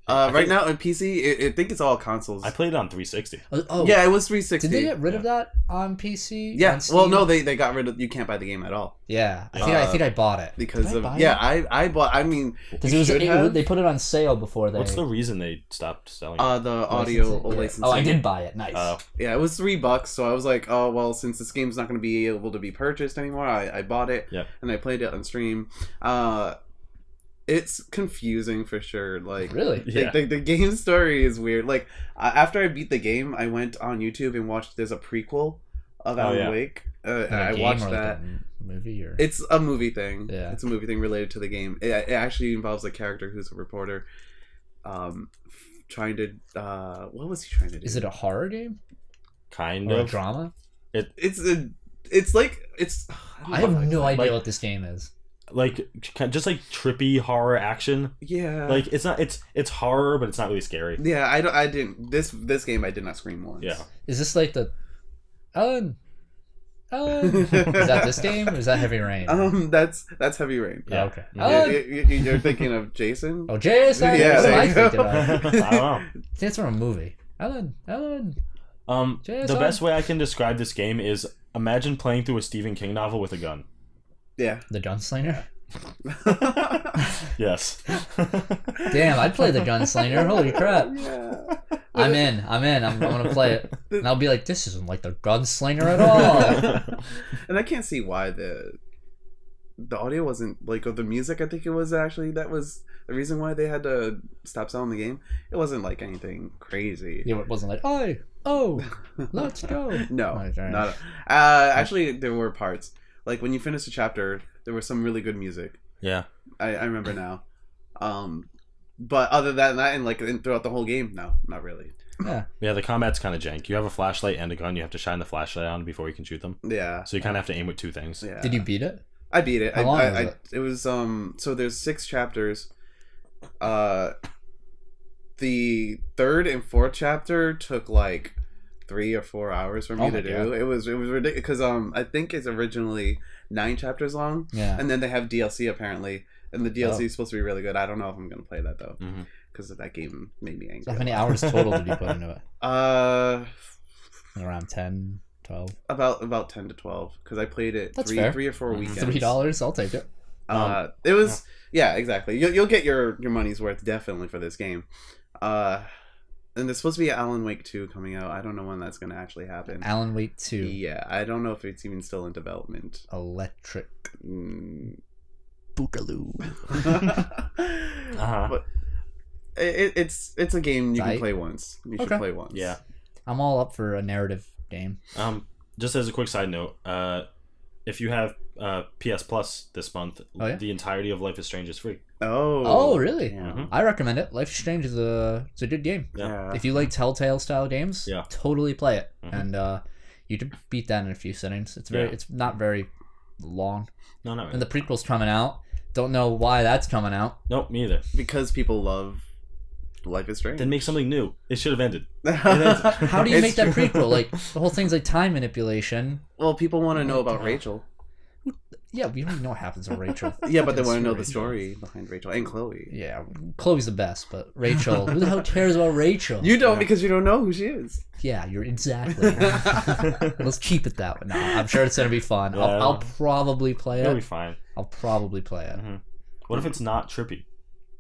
Right now on PC, I think it's all consoles. I played it on 360. Yeah, it was 360. Did they get rid of that on PC? Yeah. Well, no, they got rid of. You can't buy the game at all. Yeah, I think I bought it because of I bought. I mean, because they put it on sale before they. What's the reason they stopped selling it? The audio licensing. Oh, I did buy it. Nice. Yeah, it was $3, so I was like, oh well, since this game's not going to be able to be purchased anymore, I bought it. Yeah. And I played it on stream. It's confusing for sure. Like, really? Yeah. The game story is weird. Like, after I beat the game, I went on YouTube and watched. There's a prequel of Alan Wake. And I watched that. Movie or it's a movie thing. Yeah, it's a movie thing related to the game. It actually involves a character who's a reporter, trying to. What was he trying to do? Is it a horror game? Kind or of a drama. It's like it's. I have no idea what this game is. Like just like trippy horror action. Yeah. Like it's horror, but it's not really scary. Yeah, I didn't this game I did not scream once. Yeah. Is this like the Alan? Is that this game or is that Heavy Rain? That's Heavy Rain. Yeah, okay. You're thinking of Jason? Oh, Jason. Yeah, I don't know. That's from a movie. Alan. Jason. The best way I can describe this game is imagine playing through a Stephen King novel with a gun. Yeah. The Gunslinger? Yes. Damn, I'd play the Gunslinger. Holy crap. Yeah. I'm in. I'm going to play it. And I'll be like, this isn't like the Gunslinger at all. And I can't see why the audio wasn't, like, of the music, I think it was actually, that was the reason why they had to stop selling the game. It wasn't, like, anything crazy. Yeah, it wasn't like, let's go. No, not. Actually, there were parts. Like, when you finish a chapter, there was some really good music. Yeah. I remember now. But other than that, and throughout the whole game, no, not really. Yeah, the combat's kind of jank. You have a flashlight and a gun. You have to shine the flashlight on before you can shoot them. Yeah. So you kind of have to aim with two things. Yeah. Did you beat it? I beat it. How long was it? It was, so there's 6 chapters. The third and fourth chapter took, like, 3 or 4 hours for me to do. God. It was ridiculous because I think it's originally 9 chapters long. Yeah. And then they have DLC apparently, and the DLC is supposed to be really good. I don't know if I'm gonna play that though, because that game made me angry. So how many hours total did you put into it? Around 10, 12. About 10 to 12 because I played it That's 3 or 4 weekends. $3, I'll take it. It was exactly. You'll get your money's worth definitely for this game. And there's supposed to be Alan Wake 2 coming out. I don't know when that's going to actually happen. Alan Wake 2. Yeah, I don't know if it's even still in development. Electric Boogaloo. But it's a game you can play once. You should play once. Yeah. I'm all up for a narrative game. Just as a quick side note, if you have PS Plus this month, the entirety of Life is Strange is free. Oh, really? Yeah. I recommend it. Life is Strange is a good game. Yeah. If you like Telltale style games, totally play it. Mm-hmm. And you can beat that in a few sittings. It's not very long. No, not really. And the prequel's coming out. Don't know why that's coming out. Nope, me either. Because people love Life is Strange. Then make something new. It should have ended. How do you make that prequel? Like, the whole thing's like time manipulation. Well, people want to know about Rachel. Yeah, we don't even know what happens to Rachel. Yeah, but they want to know the story behind Rachel and Chloe. Yeah, Chloe's the best, but Rachel, who the hell cares about Rachel? You don't because you don't know who she is. Yeah, you're exactly. Let's keep it that way. No, I'm sure it's gonna be fun. Yeah. I'll probably play it. It'll be fine. I'll probably play it. Mm-hmm. What if it's not trippy?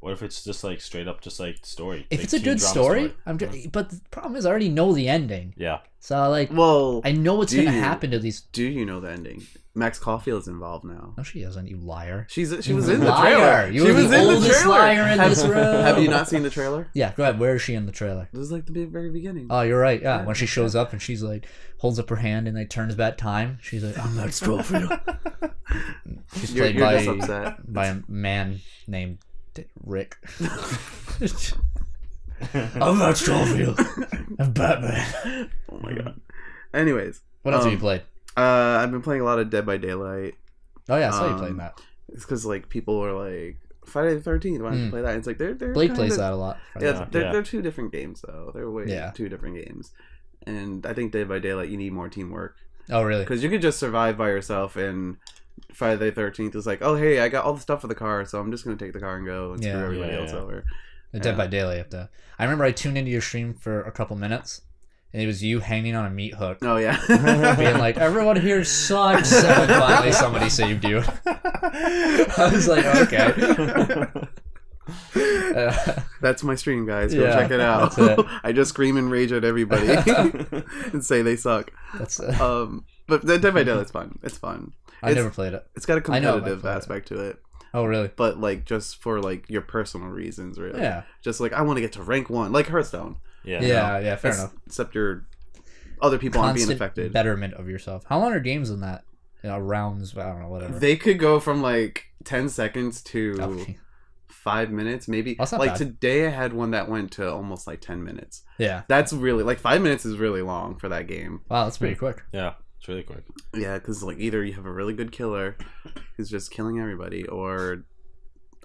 What if it's just like straight up, just like story? If like it's a good story, but the problem is I already know the ending. Yeah. So like, well, I know what's gonna happen to these. Do you know the ending? Max Caulfield's involved now. No, she isn't. You liar. She was in the trailer. You were the oldest liar in this room. Have you not seen the trailer? Yeah, go ahead. Where is she in the trailer? This is like the very beginning. Oh, you're right. Yeah, when she shows up and she's like, holds up her hand and like turns back time. She's like, I'm not Strofield. She's played by a man named Rick. I'm not Strofield. I'm Batman. Oh my god. Anyways, what else have you played? I've been playing a lot of Dead by Daylight. Oh yeah, I saw you playing that. It's because like people were like, Friday the 13th, why don't you play that? And it's like they're Blake plays that a lot. Yeah, they're two different games though. They're two different games. And I think Dead by Daylight you need more teamwork. Oh really? Because you could just survive by yourself, and Friday the 13th is like, oh hey, I got all the stuff for the car, so I'm just gonna take the car and go and screw everybody else over. Dead by Daylight up there. I remember I tuned into your stream for a couple minutes, and it was you hanging on a meat hook. Oh yeah, being like, everyone here sucks. And finally, somebody saved you. I was like, okay. That's my stream, guys. Go check it out. I just scream and rage at everybody and say they suck. But Dead by Daylight's fun. It's fun. I never played it. It's got a competitive aspect to it. Oh, really? But like just for like your personal reasons, really. Yeah. Just like I want to get to rank 1, like Hearthstone. Yeah. Fair enough. Except your other people aren't being affected. Betterment of yourself. How long are games in that? Rounds. I don't know. Whatever. They could go from like 10 seconds to 5 minutes, maybe. That's not like bad. Today, I had one that went to almost like 10 minutes. Yeah. That's really like 5 minutes is really long for that game. Wow, that's pretty quick. Yeah. It's really quick. Yeah, because like either you have a really good killer who's just killing everybody, or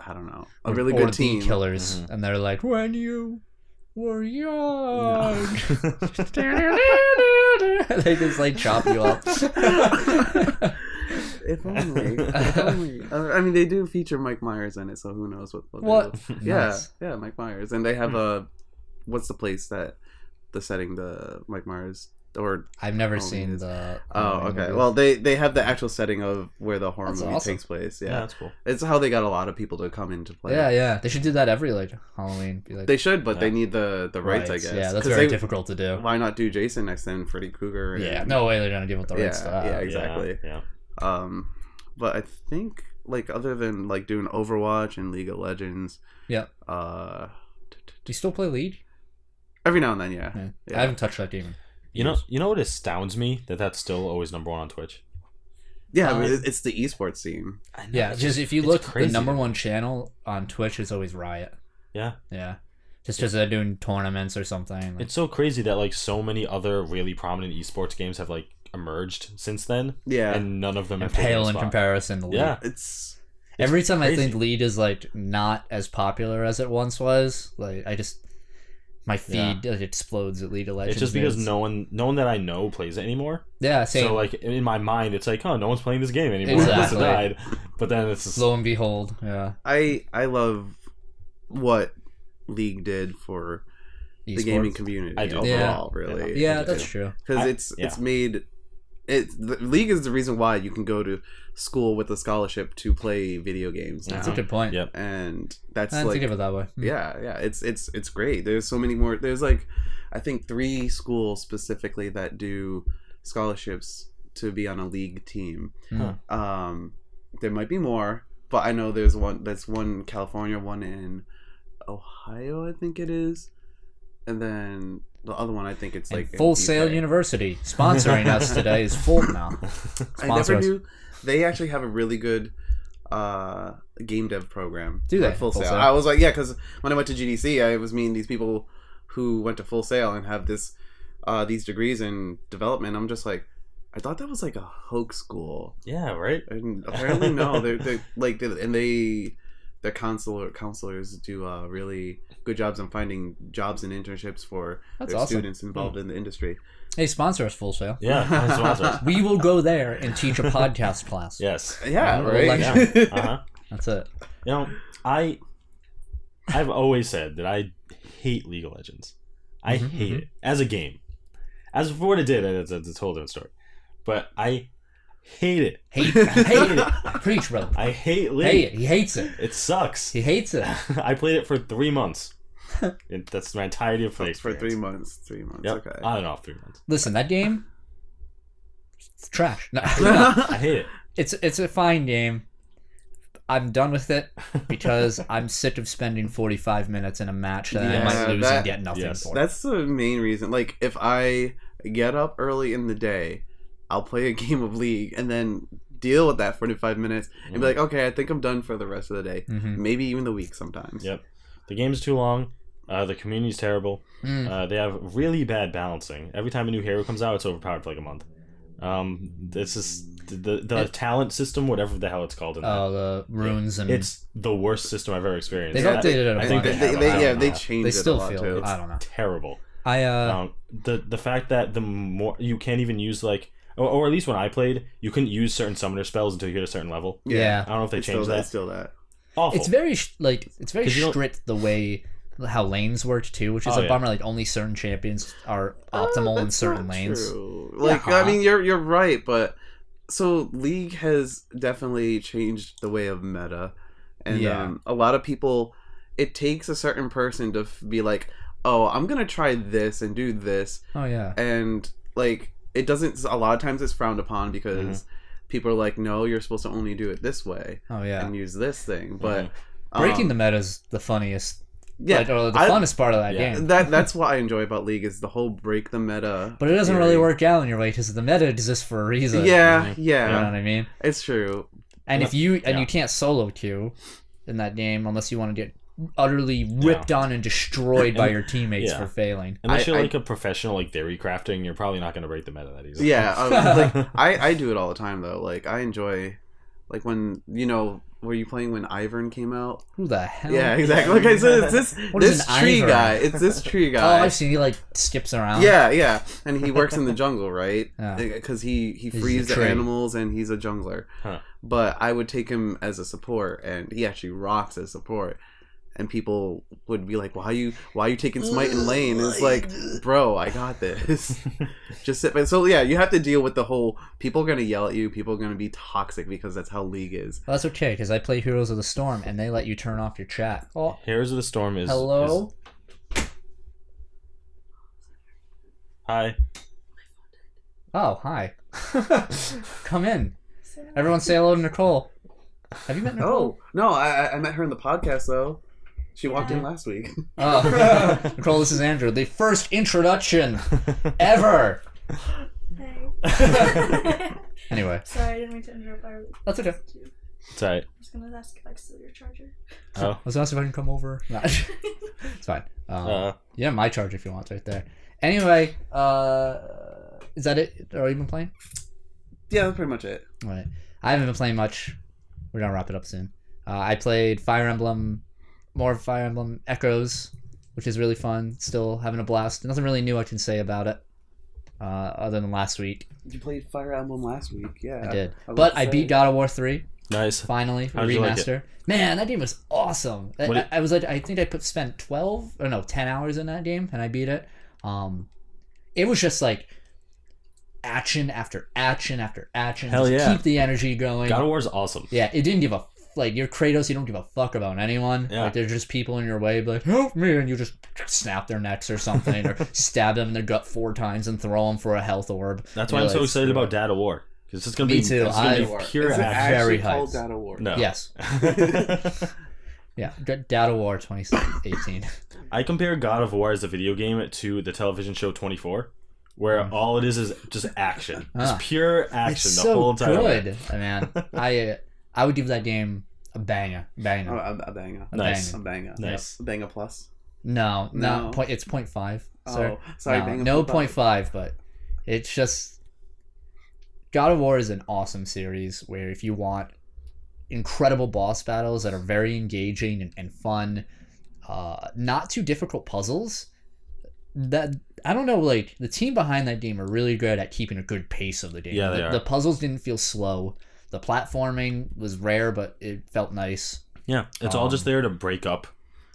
I don't know, a really good team killers, and they're like, when you were young, they just like chop you up. If only. I mean, they do feature Mike Myers in it, so who knows what? Nice. Yeah, Mike Myers, and they have what's the place that the setting the Mike Myers. Or I've never seen the. Okay. Movie. Well, they have the actual setting of where the horror movie takes place. Yeah, that's cool. It's how they got a lot of people to come into play. Yeah. They should do that every Halloween. Be like, they should, but they need the rights, I guess. Yeah, that's very difficult to do. Why not do Jason next then Freddy Krueger? No way they're gonna give up the rights to that. Yeah, exactly. Yeah. But I think like other than like doing Overwatch and League of Legends. Yeah. Do you still play League? Every now and then, yeah. I haven't touched that game. You know what astounds me that's still always number 1 on Twitch. Yeah, I mean, it's the esports scene. Yeah, just if you look, the number 1 channel on Twitch is always Riot. Yeah. Just because they're doing tournaments or something. It's so crazy that like so many other really prominent esports games have like emerged since then. Yeah, and none of them have pale in comparison to League. Yeah, it's every time crazy. I think League is like not as popular as it once was. Like my feed explodes at League of Legends. It's just because no one that I know plays it anymore. Yeah, same. So like in my mind, it's like, oh, no one's playing this game anymore. Exactly. It died. But then it's just... lo and behold. Yeah. I love what League did for the gaming community overall. Really. Yeah, that's true. Because it's made. League is the reason why you can go to school with a scholarship to play video games now. That's a good point. Yep. And that's I think of it that way. Yeah, it's great. There's so many more. There's like I think 3 schools specifically that do scholarships to be on a League team. There might be more, but I know there's one in California, one in Ohio, I think it is, and then the other one, I think it's like Full Sail University sponsoring us today is full now. I never knew they actually have a really good game dev program. Do they? Full Sail. I was like, yeah, because when I went to GDC, I was meeting these people who went to Full Sail and have these degrees in development. I'm just like, I thought that was like a hoax school. Yeah, right. And apparently no, they're like, and their counselors do really good jobs on finding jobs and internships for their students involved in the industry. Hey, sponsor us, Full Sail. Yeah, sponsor us. We will go there and teach a podcast class. Yes. Yeah, right. Yeah. That's it. You know, I've always said that I hate League of Legends. I hate it as a game. As for what it did, it's a whole different story. But I hate it. Hate it. Preach, brother. I hate League. Hate it. He hates it. It sucks. He hates it. I played it for 3 months. That's my entirety of play for 3 months. 3 months. Yep. Okay. I don't know, 3 months. Listen, that game, it's trash. No, I hate it. It's a fine game. I'm done with it because I'm sick of spending 45 minutes in a match that I might lose and get nothing for. That's the main reason. Like, if I get up early in the day, I'll play a game of League and then deal with that 45 minutes and be like, okay, I think I'm done for the rest of the day. Maybe even the week sometimes. Yep. The game's too long. The community's terrible. They have really bad balancing. Every time a new hero comes out, it's overpowered for like a month. This is the talent system, whatever the hell it's called. The runes and it's the worst system I've ever experienced. They've updated it. I think they changed. They still it a lot feel. too. I don't know. Terrible. The fact that the more you can't even use like. Or at least when I played, you couldn't use certain summoner spells until you hit a certain level. Yeah. I don't know if they changed that. It's still that. Awful. It's very strict the way how lanes worked too, which is a bummer. Like only certain champions are optimal in certain lanes. True. Like I mean, you're right, but so League has definitely changed the way of meta, and a lot of people. It takes a certain person to be like, oh, I'm gonna try this and do this. Oh yeah, and like it doesn't. A lot of times it's frowned upon because people are like, no, you're supposed to only do it this way. Oh yeah, and use this thing. But breaking the meta is the funniest. Yeah, or the funnest part of that game. That's what I enjoy about League is the whole break the meta. But it doesn't really work out in your way because the meta exists for a reason. Yeah. You know what I mean? It's true. And if you you can't solo queue in that game unless you want to get utterly ripped on and destroyed by your teammates for failing. Unless you're like a professional like theory crafting, you're probably not going to break the meta that easily. Yeah, like I do it all the time though. Like I enjoy, like when were you playing when Ivern came out? Who the hell? Yeah, exactly. Okay, so it's this tree guy. It's this tree guy. Oh, I've seen he like skips around. Yeah, and he works in the jungle, right? Yeah. Because he frees the animals and he's a jungler. Huh. But I would take him as a support, and he actually rocks as support. And people would be like, why are you taking smite in lane? And it's like, bro, I got this. Just sit back. So yeah, you have to deal with the whole, people are going to yell at you, people are going to be toxic because that's how League is. Well, that's okay, because I play Heroes of the Storm, and they let you turn off your chat. Oh, Heroes of the Storm is... Hello? Hi. Oh, hi. Come in. Everyone say hello to Nicole. Have you met Nicole? Oh, no, I met her in the podcast, though. She walked in last week. Oh. Nicole, this is Andrew. The first introduction ever. Hey. Anyway. Sorry, I didn't mean to interrupt. That's okay. It's alright. I was going to ask if I could steal your charger. Oh. I was asking if I can come over. Nah. It's fine. Yeah, my charger if you want, right there. Anyway, is that it? Are you been playing? Yeah, that's pretty much it. All right. I haven't been playing much. We're going to wrap it up soon. I played more Fire Emblem Echoes, which is really fun. Still having a blast. Nothing really new I can say about it, other than last week. You played Fire Emblem last week, yeah. I did. But I beat God of War 3. Nice. Finally, How did you like remaster. it? Man, that game was awesome. I was like, I think I spent 10 hours in that game, and I beat it. It was just like action after action after action. Hell yeah. Keep the energy going. God of War is awesome. Yeah, it didn't give a like you're Kratos, you don't give a fuck about anyone. Yeah. Like there's just people in your way, be like, help me, and you just snap their necks or something, or stab them in their gut 4 times and throw them for a health orb. That's why I'm so excited about Dad of War. Because it's gonna be too. It's gonna be pure Is it action. actually Very called hyped. Dad of War? No. Yes. Yeah, Dad of War 2018. I compare God of War as a video game to the television show 24, where all it is just action, just pure action It's the whole time. Good, man. I would give that game a banger. Oh, a banger. Nice. A banger. Nice. A banger plus. No. It's 0.5. Sir. Oh, sorry. No 0.5, but it's just God of War is an awesome series where if you want incredible boss battles that are very engaging and fun, not too difficult puzzles. That I don't know, like the team behind that game are really good at keeping a good pace of the game. Yeah, they are. The puzzles didn't feel slow. The platforming was rare, but it felt nice. Yeah, it's all just there to break up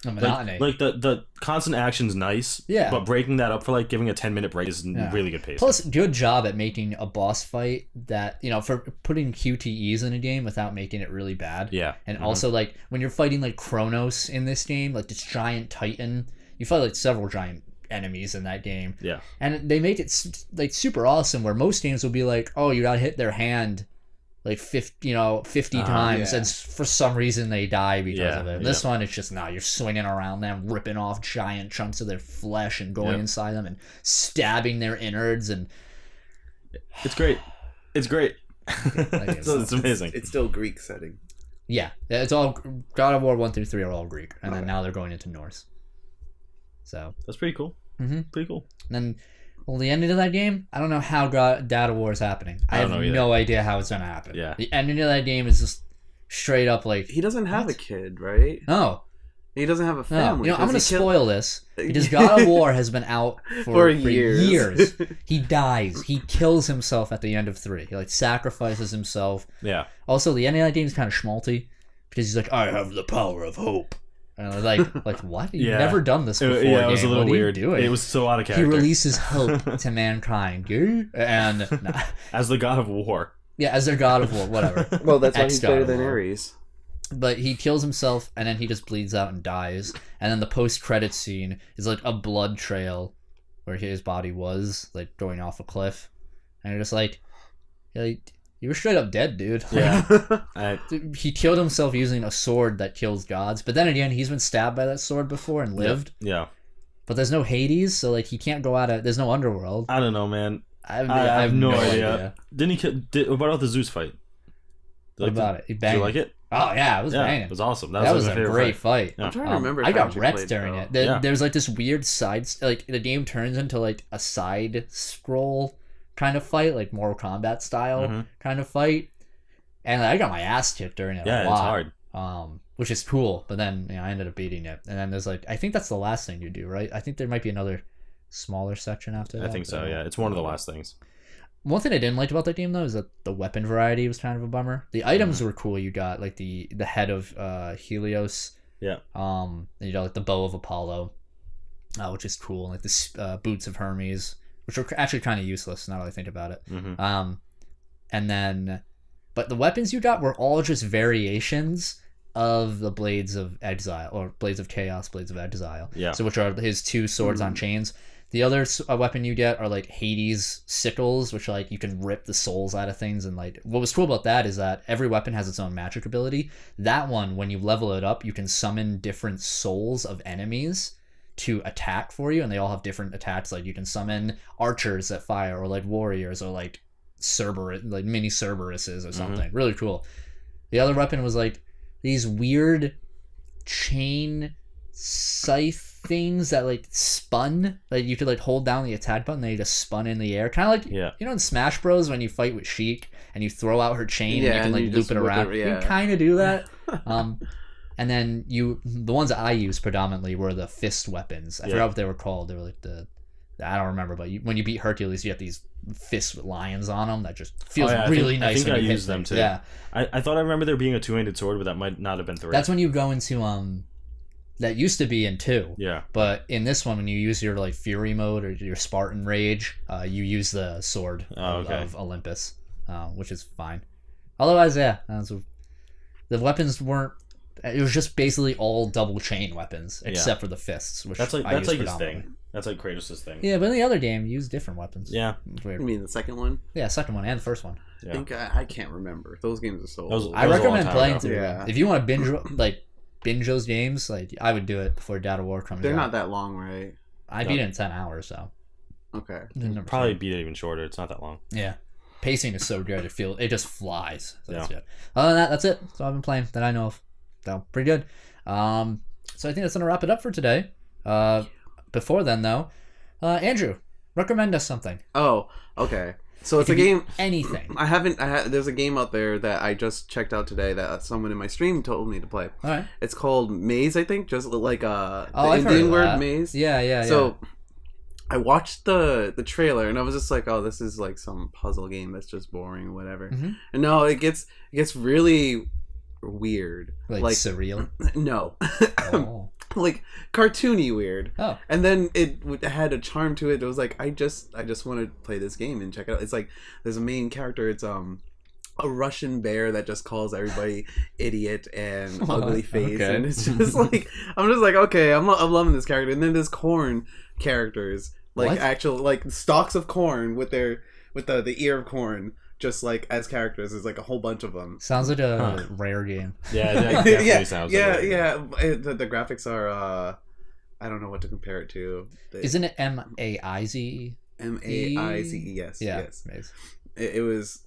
The monotony. Like the constant action's nice. Yeah. But breaking that up for like giving a 10-minute break is really good pace. Plus, good job at making a boss fight that, for putting QTEs in a game without making it really bad. Yeah. And also, like, when you're fighting, like, Kronos in this game, like, this giant titan, you fight, like, several giant enemies in that game. Yeah. And they make it, like, super awesome, where most games will be like, oh, you gotta hit their hand, like, 50 times, and for some reason they die because of it. This one, it's just, you're swinging around them, ripping off giant chunks of their flesh and going inside them and stabbing their innards, and it's great. It's great. It's amazing. It's still Greek setting. Yeah, it's all God of War 1 through 3 are all Greek, and then now they're going into Norse. So that's pretty cool. Mm-hmm. Pretty cool. And then, well, the ending of that game, I don't know how God of War is happening. I have no idea how it's gonna happen. Yeah. The ending of that game is just straight up like he doesn't have a kid, right? No. He doesn't have a family. I'm gonna spoil this because God of War has been out for years. He dies. He kills himself at the end of 3. He sacrifices himself. Yeah. Also, the ending of that game is kind of schmaltzy because he's like, I have the power of hope. And like what? You've never done this before. Yeah, it was a little weird. Doing? It was so out of character. He releases hope to mankind, and as the god of war. Yeah, as their god of war, whatever. Well, that's why he's better than Ares. But he kills himself, and then he just bleeds out and dies. And then the post-credit scene is like a blood trail where his body was, like, going off a cliff. And you're just like, you were straight up dead, dude. Yeah. He killed himself using a sword that kills gods. But then again, he's been stabbed by that sword before and lived. Yeah. But there's no Hades, so, like, he can't go out of... There's no underworld. I don't know, man. I have no idea. Didn't he... What about the Zeus fight? What about it? He banged. Did you like it? Oh, yeah, it was banging. It was awesome. That was a great fight. Yeah. I'm trying to remember. I got wrecked during it. There's like this weird side... Like, the game turns into like a side scroll kind of fight, like Mortal Kombat style kind of fight. And I got my ass kicked during it a lot. Yeah, it's hard. Which is cool. But then I ended up beating it. And then there's like... I think that's the last thing you do, right? I think there might be another smaller section after that. I think so, yeah. It's one of the last things. One thing I didn't like about that game though is that the weapon variety was kind of a bummer. The items were cool. You got like the head of Helios. Yeah. And you got like the bow of Apollo, which is cool. And like the boots of Hermes, which are actually kind of useless now that I think about it. And then, but the weapons you got were all just variations of the Blades of Exile or Blades of Chaos, Blades of Exile. Yeah. So which are his two swords on chains. The other weapon you get are like Hades sickles, which like you can rip the souls out of things. And like what was cool about that is that every weapon has its own magic ability. That one, when you level it up, you can summon different souls of enemies to attack for you, and they all have different attacks. Like you can summon archers that fire, or like warriors, or like like mini Cerberuses or something. Really cool. The other weapon was like these weird chain scythe things that like spun, like you could like hold down the attack button, they just spun in the air, kind of like you know in Smash Bros when you fight with Sheik and you throw out her chain and you can like loop it around. You kind of do that. And then the ones that I used predominantly were the fist weapons. I forgot what they were called. They were like I don't remember, but when you beat Hercules, you have these fists with lions on them that just feels really nice. I think when I you used them too. Yeah, I thought I remember there being a two-handed sword, but that might not have been 3. That's when you go into that used to be in 2. Yeah. But in this one, when you use your like Fury mode or your Spartan Rage, you use the sword of Olympus, which is fine. Otherwise, the weapons weren't. It was just basically all double chain weapons, except for the fists, which that's like his thing. That's like Kratos' thing. Yeah, but in the other game, you use different weapons. Yeah. You mean the second one? Yeah, second one and the first one. I think I can't remember. Those games are so old. I recommend playing through them. If you want to binge those games, like I would do it before Dad of War comes out. They're not that long, right? I beat it in 10 hours, so. Okay. Probably beat it even shorter. It's not that long. Yeah. Pacing is so good. It just flies. So that's good. Other than that, that's it. So I've been playing that I know of. So pretty good. So I think that's gonna wrap it up for today. Before then though, Andrew, recommend us something. Oh, okay. So it's a game. Anything. There's a game out there that I just checked out today that someone in my stream told me to play. All right. It's called Maze, I think, just like the I've Indian word that. Maze. Yeah. So I watched the trailer and I was just like, oh, this is like some puzzle game that's just boring or whatever. And no, it gets really weird, like surreal. No. Oh. Like cartoony weird. Oh. And then it had a charm to it. It was like I just want to play this game and check it out. It's like there's a main character. It's a Russian bear that just calls everybody idiot and ugly face, and it's just like I'm just like okay, I'm loving this character. And then there's corn characters, like actual like stalks of corn with the ear of corn. Just like as characters, there's like a whole bunch of them. Sounds like a rare game. Yeah, that definitely sounds. The graphics are. I don't know what to compare it to. Isn't it Maize? Maize, yes. Yeah, yes. It was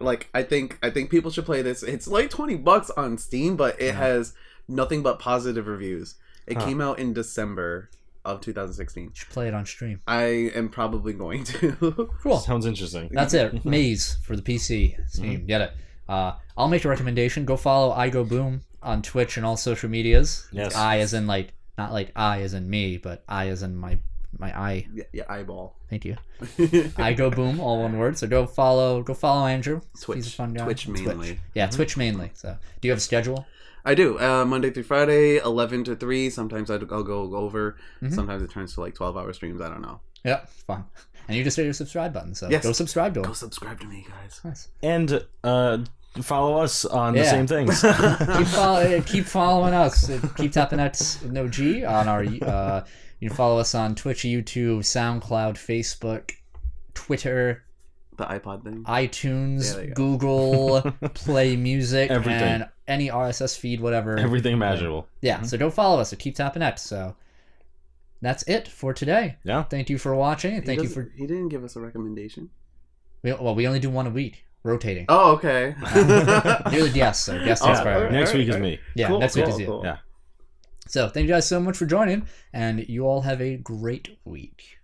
like I think people should play this. It's like $20 on Steam, but it has nothing but positive reviews. It came out in December of 2016. You should play it on stream. I am probably going to. Cool. Sounds interesting. That's it. Maze for the PC. Steam. Get it. I'll make a recommendation. Go follow Eyegoboom on Twitch and all social medias. Yes. I as in like not like I as in me, but I as in my eye. Yeah, eyeball. Thank you. Eyegoboom, all one word. So go follow Andrew. Twitch. He's a fun guy. Twitch mainly. Twitch. Yeah, Twitch mainly. So do you have a schedule? I do. Monday through Friday, 11 to 3. Sometimes I'll go over. Sometimes it turns to like 12-hour streams. I don't know. Yep, fun. And you just hit your subscribe button, so go subscribe to him. Go subscribe to me, guys. Nice. And follow us on the same things. Keep following us. Keep Tappin X with no G on our. You can follow us on Twitch, YouTube, SoundCloud, Facebook, Twitter, the iPod thing, iTunes, Google Play Music, everything, and any RSS feed, whatever. Everything imaginable. Yeah. So go follow us at Keep Tappin X. So that's it for today. Yeah. Thank you for watching. And He didn't give us a recommendation. We only do one a week. Rotating. Oh, okay. You're the guest, so guest is priority. Next week is me. Yeah, next week is you. Yeah. So thank you guys so much for joining, and you all have a great week.